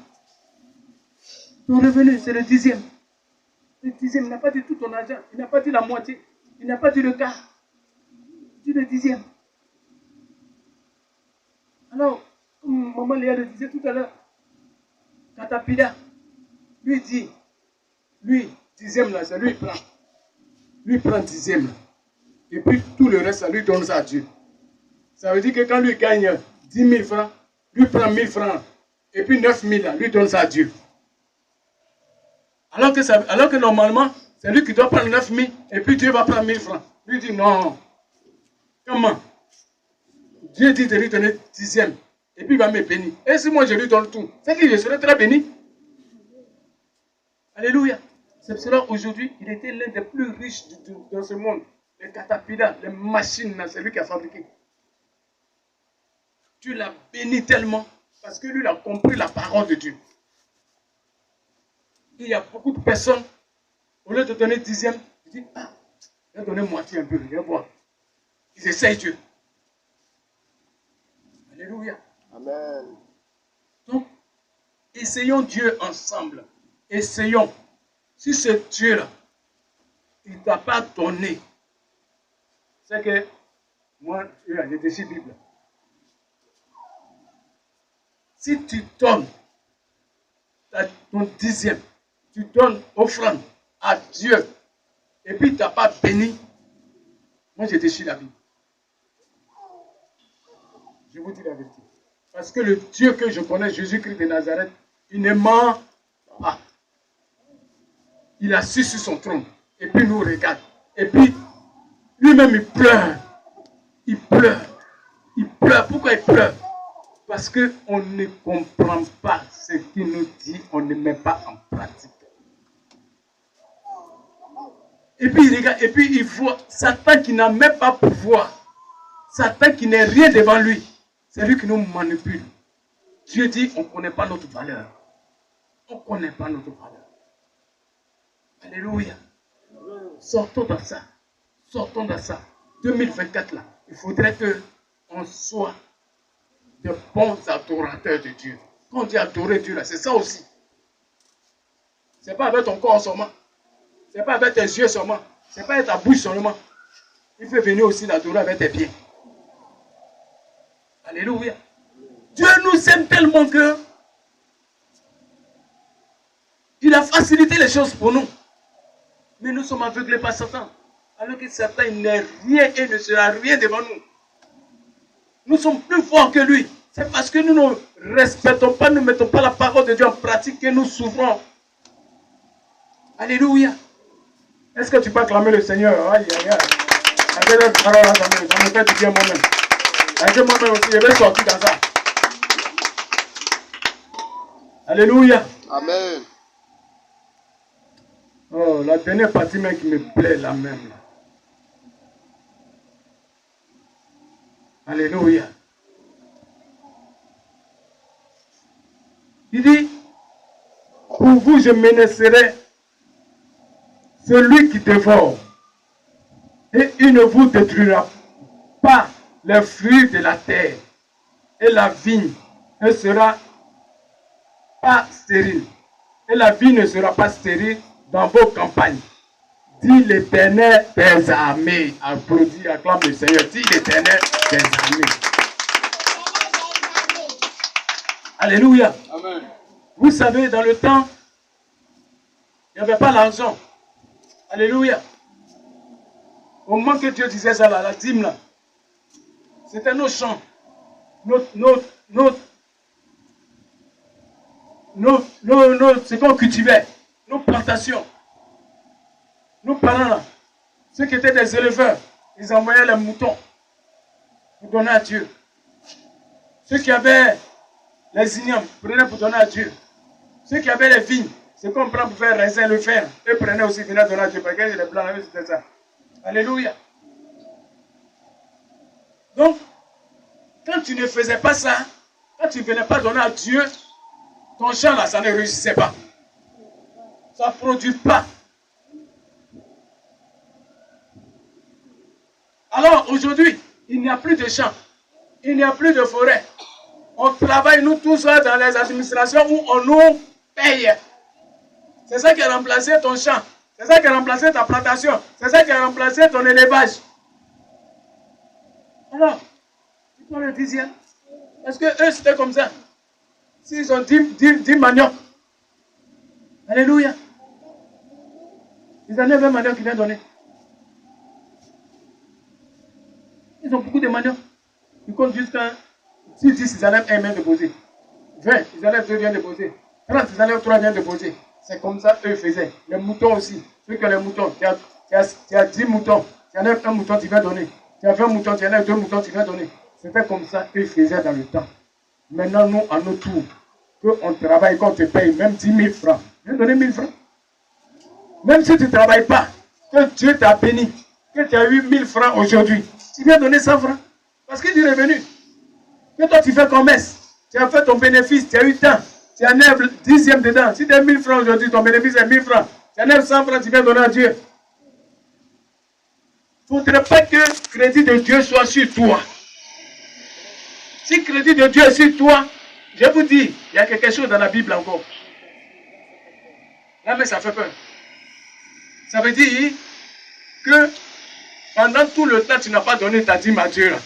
ton revenu, c'est le 10e. Le 10e, il n'a pas dit tout ton argent. Il n'a pas dit la moitié. Il n'a pas dit le quart. Il dit le 10e. Alors, comme maman Léa le disait tout à l'heure, Katapila, lui dit, lui, 10e là, c'est lui, il prend. Lui, il prend 10e là. Et puis tout le reste, ça lui donne ça à Dieu. Ça veut dire que quand lui gagne 10 000 francs, lui prend 1 000 francs. Et puis 9 000 là, lui donne ça à Dieu. Alors que normalement, c'est lui qui doit prendre 9 000 et puis Dieu va prendre 1 000 francs. Lui dit non. Comment? Dieu dit de lui donner 10e. Et puis il va me bénir. Et si moi je lui donne tout, c'est que je serai très béni. Alléluia. C'est pour cela aujourd'hui, il était l'un des plus riches dans ce monde. Les catapillars, les machines, c'est lui qui a fabriqué. Dieu l'a béni tellement parce que lui il a compris la parole de Dieu. Il y a beaucoup de personnes, au lieu de donner 10e, ils disent, ah, je vais donner moitié un peu, je vais voir. Ils essayent Dieu. Alléluia. Amen. Donc, essayons Dieu ensemble. Essayons. Si ce Dieu-là, il ne t'a pas donné, c'est que, moi, j'ai décidé la Bible. Si tu donnes ton 10e, tu donnes offrande à Dieu, et puis tu n'as pas béni, moi j'ai déchiré la Bible. Je vous dis la vérité. Parce que le Dieu que je connais, Jésus-Christ de Nazareth, il ne ment pas. Il est assis sur son trône, et puis il nous regarde. Et puis, lui-même il pleure. Il pleure. Il pleure. Pourquoi il pleure? Parce qu'on ne comprend pas ce qu'il nous dit, on ne met pas en pratique. Et puis il regarde, et puis il voit Satan qui n'a même pas pouvoir. Satan qui n'est rien devant lui. C'est lui qui nous manipule. Dieu dit, on ne connaît pas notre valeur. On ne connaît pas notre valeur. Alléluia. Sortons dans ça. Sortons dans ça. 2024 là, il faudrait qu'on soit de bons adorateurs de Dieu. Quand on dit adorer Dieu là, c'est ça aussi. Ce n'est pas avec ton corps seulement. Ce n'est pas avec tes yeux seulement. Ce n'est pas avec ta bouche seulement. Il faut venir aussi l'adorer avec tes pieds. Alléluia. Dieu nous aime tellement que il a facilité les choses pour nous. Mais nous sommes aveuglés par Satan. Alors que Satan n'est rien et ne sera rien devant nous. Nous sommes plus forts que lui. C'est parce que nous ne respectons pas, nous ne mettons pas la parole de Dieu en pratique que nous souffrons. Alléluia. Est-ce que tu peux acclamer le Seigneur? Aïe, aïe, aïe. Avec les paroles, ça me fait du bien moi-même. Avec moi-même aussi, je vais sortir dans ça. Alléluia. Amen. Oh, la dernière partie même qui me plaît, la même. Là. Alléluia. Il dit, pour vous, je menacerai celui qui dévore, et il ne vous détruira pas les fruits de la terre, et la vigne ne sera pas stérile, et la vigne ne sera pas stérile dans vos campagnes. Dit l'Éternel des armées. Applaudis, acclame le Seigneur. Dit l'Éternel des armées. Alléluia. Amen. Vous savez, dans le temps, il n'y avait pas l'argent. Alléluia. Au moment que Dieu disait ça, là, la dîme, là, c'était nos champs, ce qu'on cultivait, nos plantations. Nos parents, là, ceux qui étaient des éleveurs, ils envoyaient les moutons pour donner à Dieu. Ceux qui avaient les ignames prenaient pour donner à Dieu. Ceux qui avaient les vignes, c'est qu'on prend pour faire raisin, le fer. Eux prenaient aussi, venaient donner à Dieu. Parce que les blancs, c'était ça. Alléluia. Donc, quand tu ne faisais pas ça, Quand tu ne venais pas donner à Dieu, ton champ là, ça ne réussissait pas. Ça ne produit pas. Alors aujourd'hui, il n'y a plus de champs. Il n'y a plus de forêt. On travaille nous tous dans les administrations où on nous paye. C'est ça qui a remplacé ton champ. C'est ça qui a remplacé ta plantation. C'est ça qui a remplacé ton élevage. Alors, c'est quoi le 10e? Est-ce que eux c'était comme ça? S'ils ont 10 maniocs. Alléluia. Ils en ont 20 maniocs qui viennent donner. Ils ont beaucoup de maniocs. Ils comptent jusqu'à 10, ils enlèvent un vient déposer. 20, ils enlèvent 2 viennent déposer. 30, ils enlèvent 3 viennent déposer. C'est comme ça eux faisaient. Les moutons aussi. Ceux qui ont les moutons, tu as 10 moutons. Tu enlèves un mouton, tu viens donner. Tu as 20 moutons, tu enlèves 2 moutons, tu viens donner. C'était comme ça eux faisaient dans le temps. Maintenant, nous, à notre tour, qu'on travaille, qu'on te paye même 10 000 francs. Viens donner 1000 francs. Même si tu ne travailles pas, que Dieu t'a béni, que tu as eu 1000 francs aujourd'hui, tu viens donner 100 francs. Parce que tu es revenu. Que toi, tu fais commerce. Tu as fait ton bénéfice, tu as eu tant. Tu enlèves le 10e dedans. Si tu as 1000 francs aujourd'hui, ton bénéfice est 1000 francs. Tu enlèves 100 francs, tu viens donner à Dieu. Il ne faudrait pas que le crédit de Dieu soit sur toi. Si le crédit de Dieu est sur toi, je vous dis, il y a quelque chose dans la Bible encore. Là, mais ça fait peur. Ça veut dire que pendant tout le temps, tu n'as pas donné ta dîme à Dieu. Là.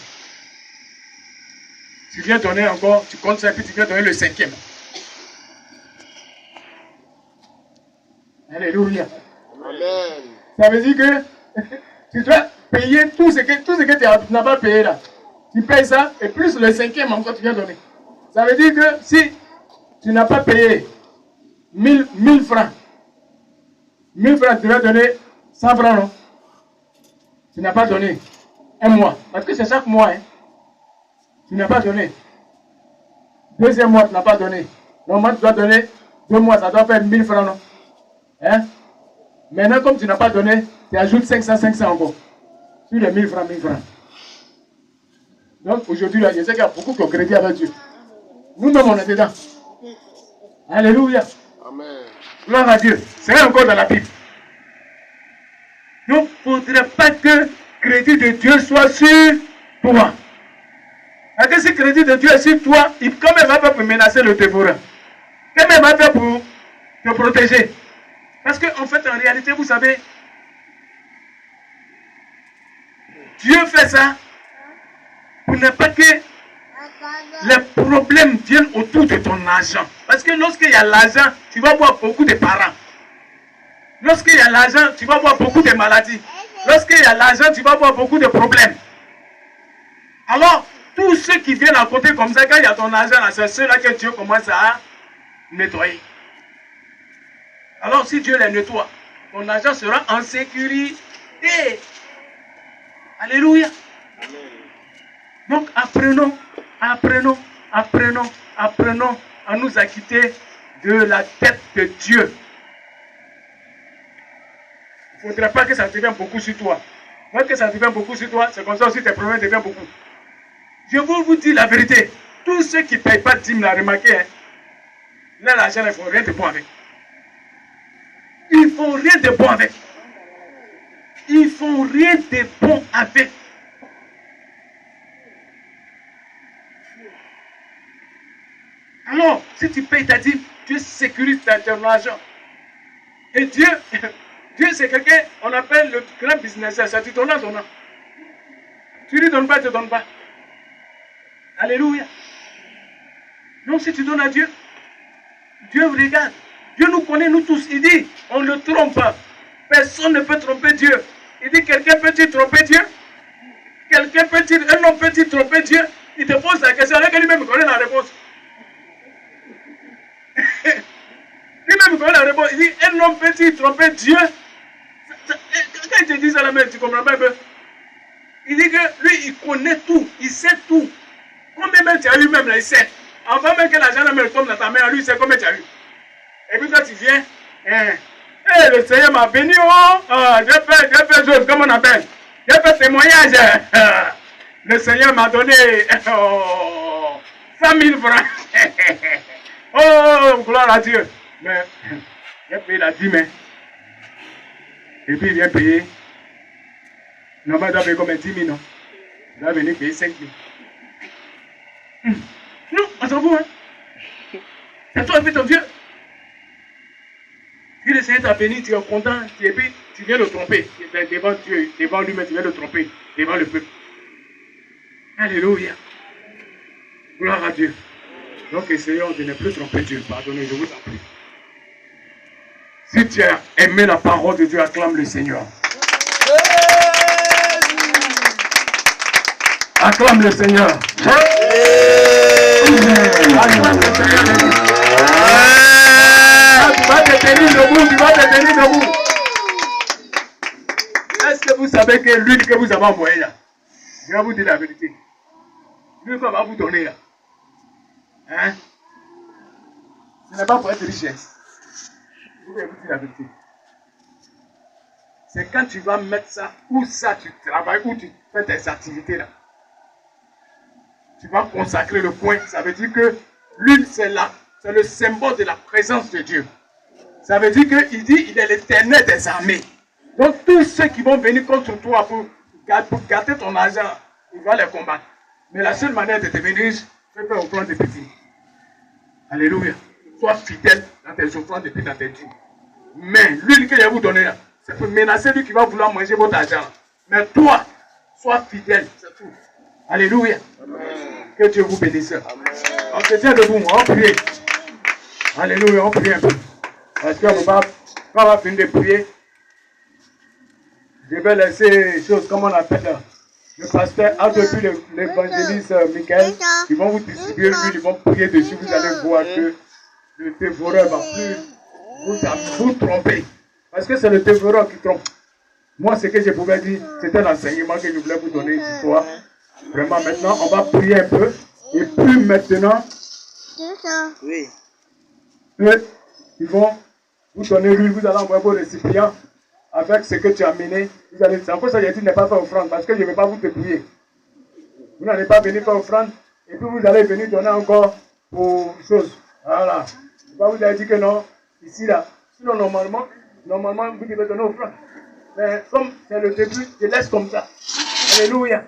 Tu viens donner encore, tu comptes ça, puis tu viens donner le 5e. Alléluia. Amen. Ça veut dire que tu dois payer tout ce que tu n'as pas payé là. Tu payes ça, et plus le 5e encore, tu viens donner. Ça veut dire que si tu n'as pas payé 1000 francs, 1000 francs, tu vas donner 100 francs, non? Tu n'as pas donné un mois. Parce que c'est chaque mois, hein. Tu n'as pas donné. Deuxième mois, tu n'as pas donné. Normalement, tu dois donner 2 mois, ça doit faire 1000 francs, non? Hein? Maintenant, comme tu n'as pas donné, tu ajoutes 500 encore. Sur les 1000 francs, 1000 francs. Donc, aujourd'hui, là, je sais qu'il y a beaucoup qui ont crédit avec Dieu. Nous-mêmes, on est dedans. Alléluia. Amen. Gloire à Dieu. C'est encore dans la Bible. Donc, il ne faudrait pas que le crédit de Dieu soit sur toi. Parce que si le crédit de Dieu est sur toi, comment il va faire pour menacer le dévoreur? Comment il va faire pour te protéger? Parce qu'en fait, en réalité, vous savez, Dieu fait ça pour ne pas que les problèmes viennent autour de ton argent. Parce que lorsqu'il y a l'argent, tu vas voir beaucoup de parents. Lorsqu'il y a l'argent, tu vas voir beaucoup de maladies. Lorsqu'il y a l'argent, tu vas voir beaucoup de problèmes. Alors, tous ceux qui viennent à côté comme ça, quand il y a ton argent, c'est ceux-là que Dieu commence à nettoyer. Alors, si Dieu les nettoie, ton argent sera en sécurité. Alléluia. Donc, apprenons à nous acquitter de la dette de Dieu. Il ne faudrait pas que ça devienne beaucoup sur toi. Quand ça devient beaucoup sur toi, c'est comme ça aussi tes problèmes deviennent beaucoup. Je vous dis la vérité. Tous ceux qui ne payent pas de dîme, là, remarquez, hein, là, l'argent, ils ne font rien de bon avec. Ils ne font rien de bon avec. Ils ne font rien de bon avec. Alors, si tu payes ta dîme, Dieu sécurise ton argent. Et Dieu c'est quelqu'un, on appelle le grand business, ça tu donnes, donnant. Tu lui donnes pas, il ne te donne pas. Alléluia. Donc si tu donnes à Dieu, Dieu regarde. Dieu nous connaît, nous tous. Il dit, on ne trompe pas. Personne ne peut tromper Dieu. Il dit, quelqu'un peut-il tromper Dieu? Un homme peut-il tromper Dieu? Il te pose la question, avec lui-même connaît la réponse. Lui-même connaît la réponse. Il dit, un homme peut-il tromper Dieu? Quand il te dit ça, la même, tu comprends pas un peu? Il dit que lui, il connaît tout, il sait tout. Combien même tu as eu même là, il sait. Avant même que l'argent tombe dans ta main, lui, il sait combien tu as eu. Et puis toi, tu viens, le Seigneur m'a béni, j'ai fait chose, comment on appelle? J'ai fait témoignage. Le Seigneur m'a donné 100 000 francs. Oh, gloire à Dieu. Mais il a payé la dîme. Et puis il vient payer. Normalement, il doit payer comme 10 000, non? Il doit venir payer 5 000. Non, on s'en fout, hein? C'est toi et puis ton Dieu. Si le Seigneur t'a béni, tu es content, et puis tu viens le tromper. Devant Dieu, devant lui-même, tu viens le tromper, devant le peuple. Alléluia. Gloire à Dieu. Donc essayons de ne plus tromper Dieu. Pardonnez, je vous en prie. Si tu as aimé la parole de Dieu, acclame le Seigneur. Acclame le Seigneur. Acclame le Seigneur. Tu vas te tenir debout, tu vas te tenir debout. Est-ce que vous savez que l'huile que vous avez envoyée là, je vais vous dire la vérité. L'huile qu'on va vous donner là, hein? Ce n'est pas pour être richesse. Je vais vous dire la vérité. C'est quand tu vas mettre ça, où ça tu travailles, où tu fais tes activités là. Tu vas consacrer le coin. Ça veut dire que l'huile, c'est le symbole de la présence de Dieu. Ça veut dire qu'il dit il est l'Éternel des armées. Donc tous ceux qui vont venir contre toi pour gâter ton argent, il va les combattre. Mais la seule manière de devenir riche, c'est faire offrande de petits. Alléluia. Sois fidèle dans tes offrandes et puis dans tes dîmes. Mais l'huile que je vais vous donner là, c'est pour menacer lui qui va vouloir manger votre argent. Mais toi, sois fidèle, c'est tout. Alléluia. Amen. Que Dieu vous bénisse. Amen. On se tient debout, on prie. Alléluia, on prie un peu. Parce qu'on va finir de prier. Je vais laisser les choses, comme on appelle le pasteur, depuis l'évangéliste Michael. Ils vont vous distribuer l'huile, ils vont prier dessus. Vous allez voir que le dévoreur va plus vous tromper. Parce que c'est le dévoreur qui trompe. Moi, ce que je pouvais dire, c'était l'enseignement que je voulais vous donner ce soir. Vraiment, maintenant, on va prier un peu. Et puis maintenant, oui. Ils vont vous donner l'huile, vous allez envoyer vos récipients avec ce que tu as amené. C'est encore ça que j'ai dit, ne pas faire offrande, parce que je ne vais pas vous débrouiller. Vous n'allez pas venir faire offrande, et puis vous allez venir donner encore aux choses. Voilà. Je ne vais pas vous dire que non, ici, là. Sinon, normalement, vous devez donner offrande. Mais comme c'est le début, je laisse comme ça. Alléluia.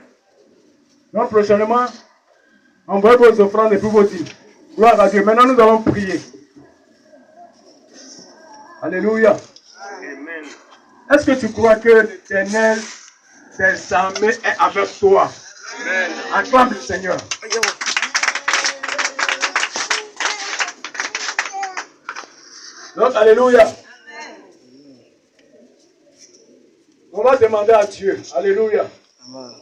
Donc prochainement, envoyez vos offrandes et puis vos dîmes. Gloire à Dieu. Maintenant, nous allons prier. Alléluia. Amen. Est-ce que tu crois que l'Éternel des armées est avec toi? Amen. Acclame le Seigneur. Donc, alléluia. On va demander à Dieu. Alléluia. Amen.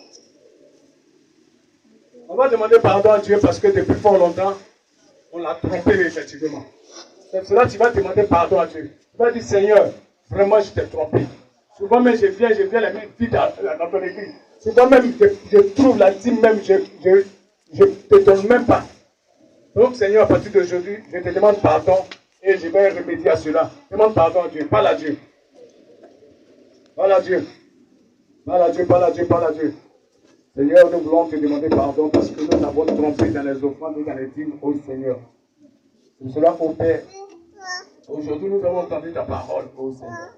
On va demander pardon à Dieu parce que depuis fort longtemps, on l'a trompé effectivement. C'est cela que tu vas demander pardon à Dieu. Tu vas dire, Seigneur, vraiment je t'ai trompé. Souvent même je viens les mains vides dans ton église. Souvent même je trouve la dîme même, je ne te donne même pas. Donc Seigneur, à partir d'aujourd'hui, je te demande pardon et je vais remédier à cela. Demande pardon à Dieu, parle à Dieu. Parle à Dieu. Parle à Dieu, parle à Dieu, parle à Dieu. Seigneur, nous voulons te demander pardon parce que nous avons trompé dans les offrandes et dans les dîmes au Seigneur. C'est cela, ô Père. Aujourd'hui, nous avons entendu ta parole, ô Seigneur.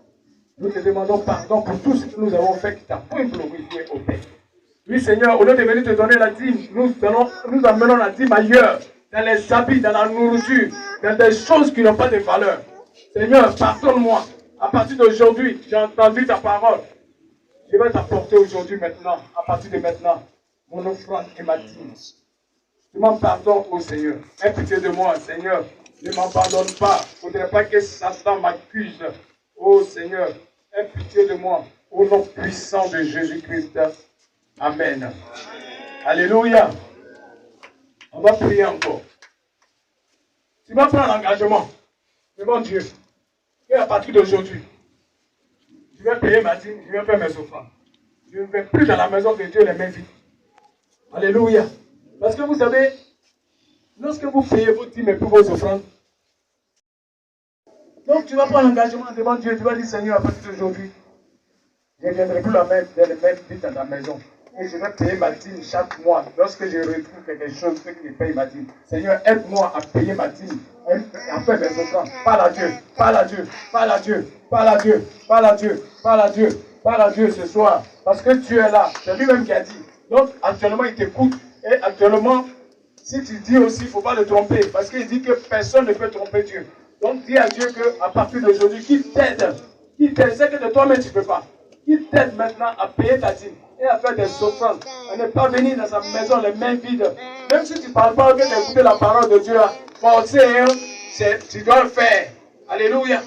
Nous te demandons pardon pour tout ce que nous avons fait qui t'a pas glorifié, ô Père. Oui, Seigneur, au lieu de venir te donner la dîme, nous amenons la dîme ailleurs, dans les habits, dans la nourriture, dans des choses qui n'ont pas de valeur. Seigneur, pardonne-moi. À partir d'aujourd'hui, j'ai entendu ta parole. Je vais t'apporter aujourd'hui, maintenant, à partir de maintenant, mon offrande et ma dîme. Je m'en pardonne au Seigneur. Aie pitié de moi, Seigneur. Ne m'en pardonne pas. Il ne faudrait pas que Satan m'accuse. Oh Seigneur, aie pitié de moi. Au nom puissant de Jésus-Christ. Amen. Alléluia. On va prier encore. Tu vas prendre l'engagement devant Dieu. Et à partir d'aujourd'hui, je vais payer ma dîme, je vais faire mes offrandes. Je ne vais plus dans la maison de Dieu les mains vides. Alléluia. Parce que vous savez, lorsque vous payez vos dîmes et puis vos offrandes, donc tu vas prendre l'engagement devant Dieu, tu vas dire Seigneur, à partir d'aujourd'hui, je ne viendrai plus les mains vides dans ta maison. et je vais payer ma dîme chaque mois. Lorsque je retrouve quelque chose, je paye ma dîme. Seigneur, aide-moi à payer ma dîme, à faire mes offrandes. Parle à Dieu, parle à Dieu, parle à Dieu, parle à Dieu, parle à Dieu, parle à Dieu, parle à Dieu ce soir. Parce que tu es là, c'est lui-même qui a dit. Donc actuellement, il t'écoute. Et actuellement, si tu dis aussi, il ne faut pas le tromper. Parce qu'il dit que personne ne peut tromper Dieu. Donc dis à Dieu qu'à partir d'aujourd'hui, qu'il t'aide. Qu'il t'aide, c'est que de toi-même tu ne peux pas. Qu'il t'aide maintenant à payer ta dîme et à faire des offrandes. À ne pas venir dans sa maison les mains vides. Même si tu ne parles pas, que tu écoutes la parole de Dieu, forcé, hein, tu dois le faire. Alléluia.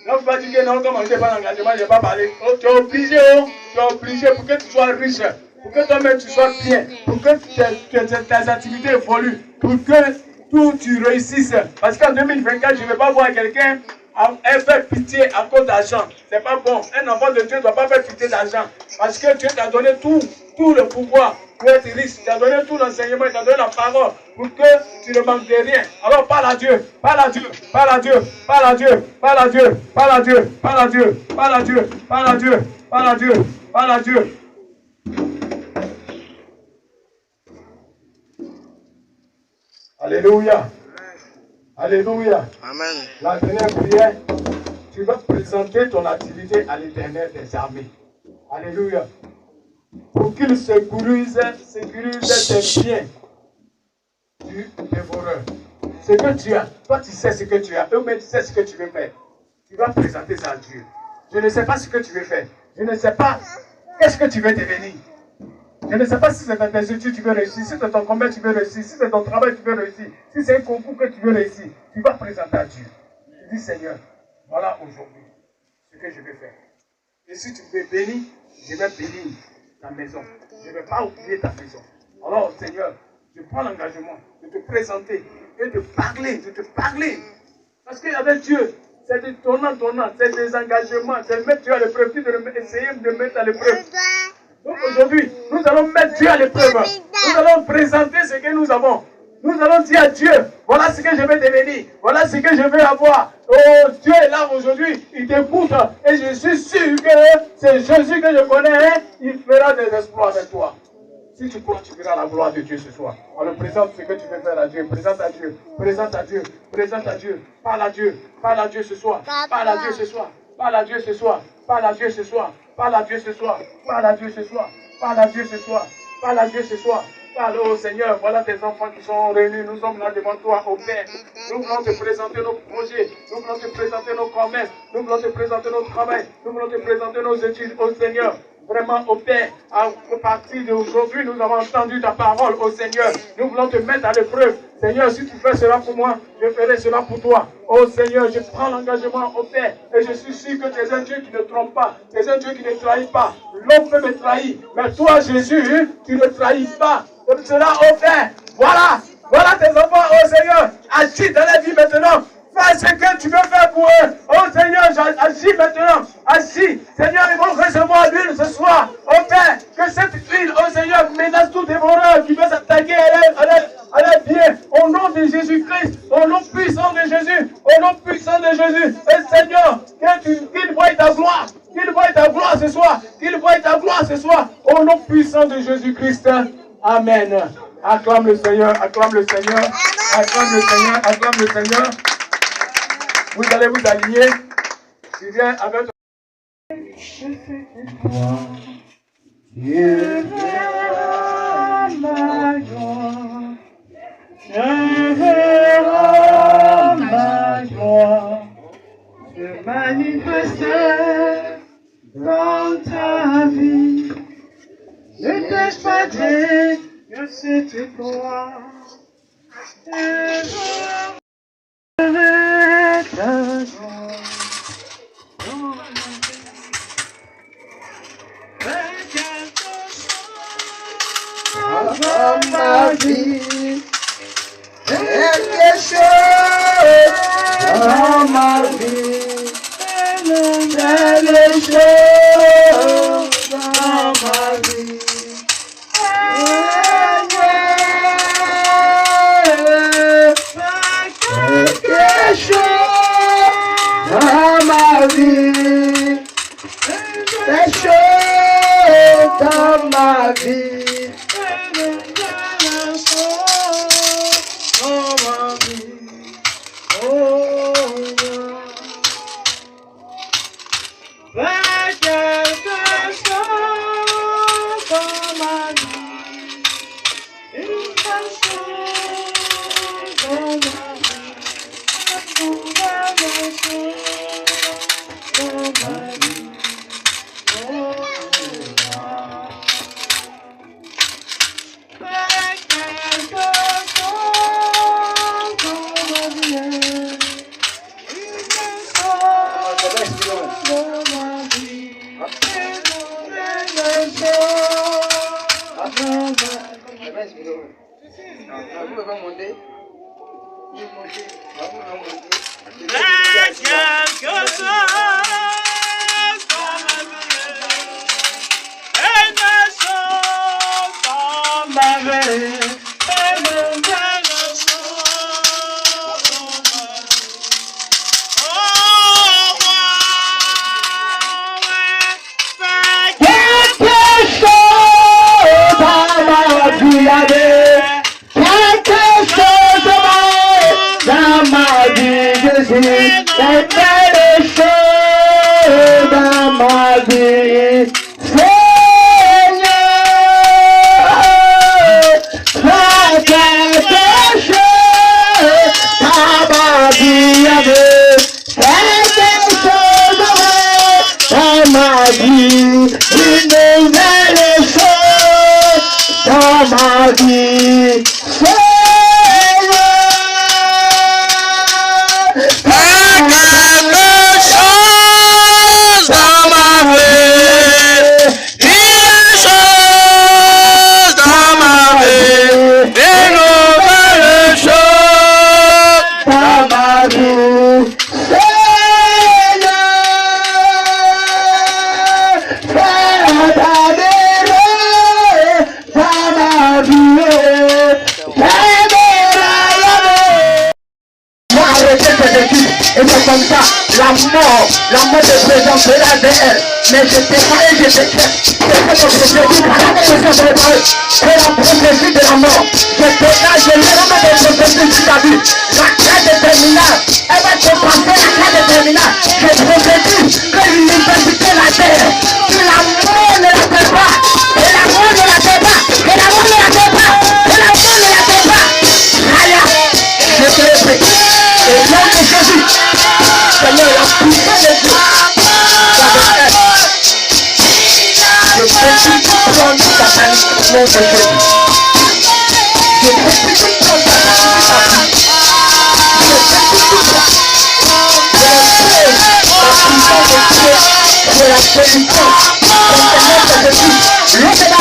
Non, il ne faut pas dire que non, comme on ne fait pas d'engagement, je ne vais pas parler. Oh, tu es obligé, oh, tu es obligé pour que tu sois riche, pour que toi-même tu sois bien, pour que tes activités évoluent, pour que tout tu réussisses. Parce qu'en 2024, je ne vais pas voir quelqu'un faire pitié à cause d'argent. Ce n'est pas bon. Un enfant de Dieu ne doit pas faire pitié d'argent. Parce que Dieu t'a donné tout le pouvoir pour être riche. Il t'a donné tout l'enseignement, il t'a donné la parole pour que tu ne manques de rien. Alors parle à Dieu, parle à Dieu, parle à Dieu, parle à Dieu, parle à Dieu, parle à Dieu, parle à Dieu, parle à Dieu, parle à Dieu, parle à Dieu, parle à Dieu. Alléluia. Alléluia. Amen. La dernière prière, tu vas présenter ton activité à l'Éternel des armées. Alléluia. Pour qu'il sécurise tes biens du dévoreur. Ce que tu as, toi tu sais ce que tu as, eux-mêmes tu sais ce que tu veux faire. Tu vas présenter ça à Dieu. Je ne sais pas ce que tu veux faire. Je ne sais pas qu'est-ce que tu veux devenir. Je ne sais pas si c'est dans tes études tu veux réussir, si c'est ton combat tu veux réussir, si c'est ton travail tu veux réussir, si c'est un concours que tu veux réussir. Tu vas présenter à Dieu. Tu dis Seigneur, voilà aujourd'hui ce que je vais faire. Et si tu veux bénir, je vais bénir ta maison. Je ne vais pas oublier ta maison. Alors Seigneur, je prends l'engagement de te présenter et de te parler. Parce qu'avec Dieu, c'est du tournant, c'est des engagements, c'est mettre Dieu à l'épreuve, essayer de mettre à l'épreuve. Donc aujourd'hui, nous allons mettre Dieu à l'épreuve. Nous allons présenter ce que nous avons. Nous allons dire à Dieu, voilà ce que je vais devenir. Voilà ce que je vais avoir. Oh, Dieu est là aujourd'hui. Il t'écoute. Et je suis sûr que c'est Jésus que je connais. Il fera des exploits avec toi. Si tu crois, tu verras la gloire de Dieu ce soir. On le présente ce que tu veux faire à Dieu. Présente à Dieu. Présente à Dieu. Présente à Dieu. Parle à Dieu. Parle à Dieu ce soir. Parle à Dieu ce soir. Parle à Dieu ce soir. Parle à Dieu ce soir. Parle à Dieu ce soir. Parle à Dieu ce soir. Parle à Dieu ce soir. Parle à Dieu ce soir. Parle au Seigneur. Voilà tes enfants qui sont réunis. Nous sommes là devant toi, au Père. Nous voulons te présenter nos projets. Nous voulons te présenter nos promesses. Nous voulons te présenter notre travail. Nous voulons te présenter nos études, au Seigneur. Vraiment, au Père, à partir d'aujourd'hui, nous avons entendu ta parole, au Seigneur. Nous voulons te mettre à l'épreuve. Seigneur, si tu fais cela pour moi, je ferai cela pour toi. Oh Seigneur, je prends l'engagement au Père. Et je suis sûr que tu es un Dieu qui ne trompe pas. Tu es un Dieu qui ne trahit pas. L'homme peut me trahir. Mais toi, Jésus, tu ne trahis pas. Comme cela, au Père, voilà tes enfants, oh Seigneur. Agis dans la vie maintenant. Fais ce que tu veux faire pour eux. Oh Seigneur, agis maintenant. Agis. Seigneur, ils vont recevoir l'huile ce soir. Oh Père, que cette huile, oh Seigneur, menace tout dévoreur qui veut s'attaquer à leur bien. Au nom de Jésus-Christ, au nom puissant de Jésus, au nom puissant de Jésus. Et Seigneur, qu'il voie ta gloire. Qu'il voie ta gloire ce soir. Qu'il voie ta gloire ce soir. Au nom puissant de Jésus-Christ. Amen. Acclame le Seigneur, acclame le Seigneur, acclame le Seigneur, acclame le Seigneur. Vous allez vous aligner. Tu viens avec Dieu verra ma joie. Je verra ma joie se manifester dans ta vie. Ne t'ai pas dit que c'était toi. Je verrai ta joie. Dans ma vie, quelque chose dans ma vie, quelque chose dans ma vie. La mort de présence de l'ADN. Mais je t'ai pas et je t'ai fait. C'est la prophétie de la mort. Je dégage l'élément de prophétie sur ta vie. La classe terminale, elle va te passer la classe terminale. Je prophétise que l'université la terre. Que la mort ne la fait pas. Que la mort ne la fait pas. Que la mort ne la fait pas. Que la mort ne la fait pas. Aïe, je te le prie. Et nom de Jésus. Seigneur, la puissance de Dieu. Je prie que prendre ta famille au nom de Jésus. Je prie que prendre ta famille. Je prie la puissance de Dieu. De la bénédiction. Dans le nom de Jésus.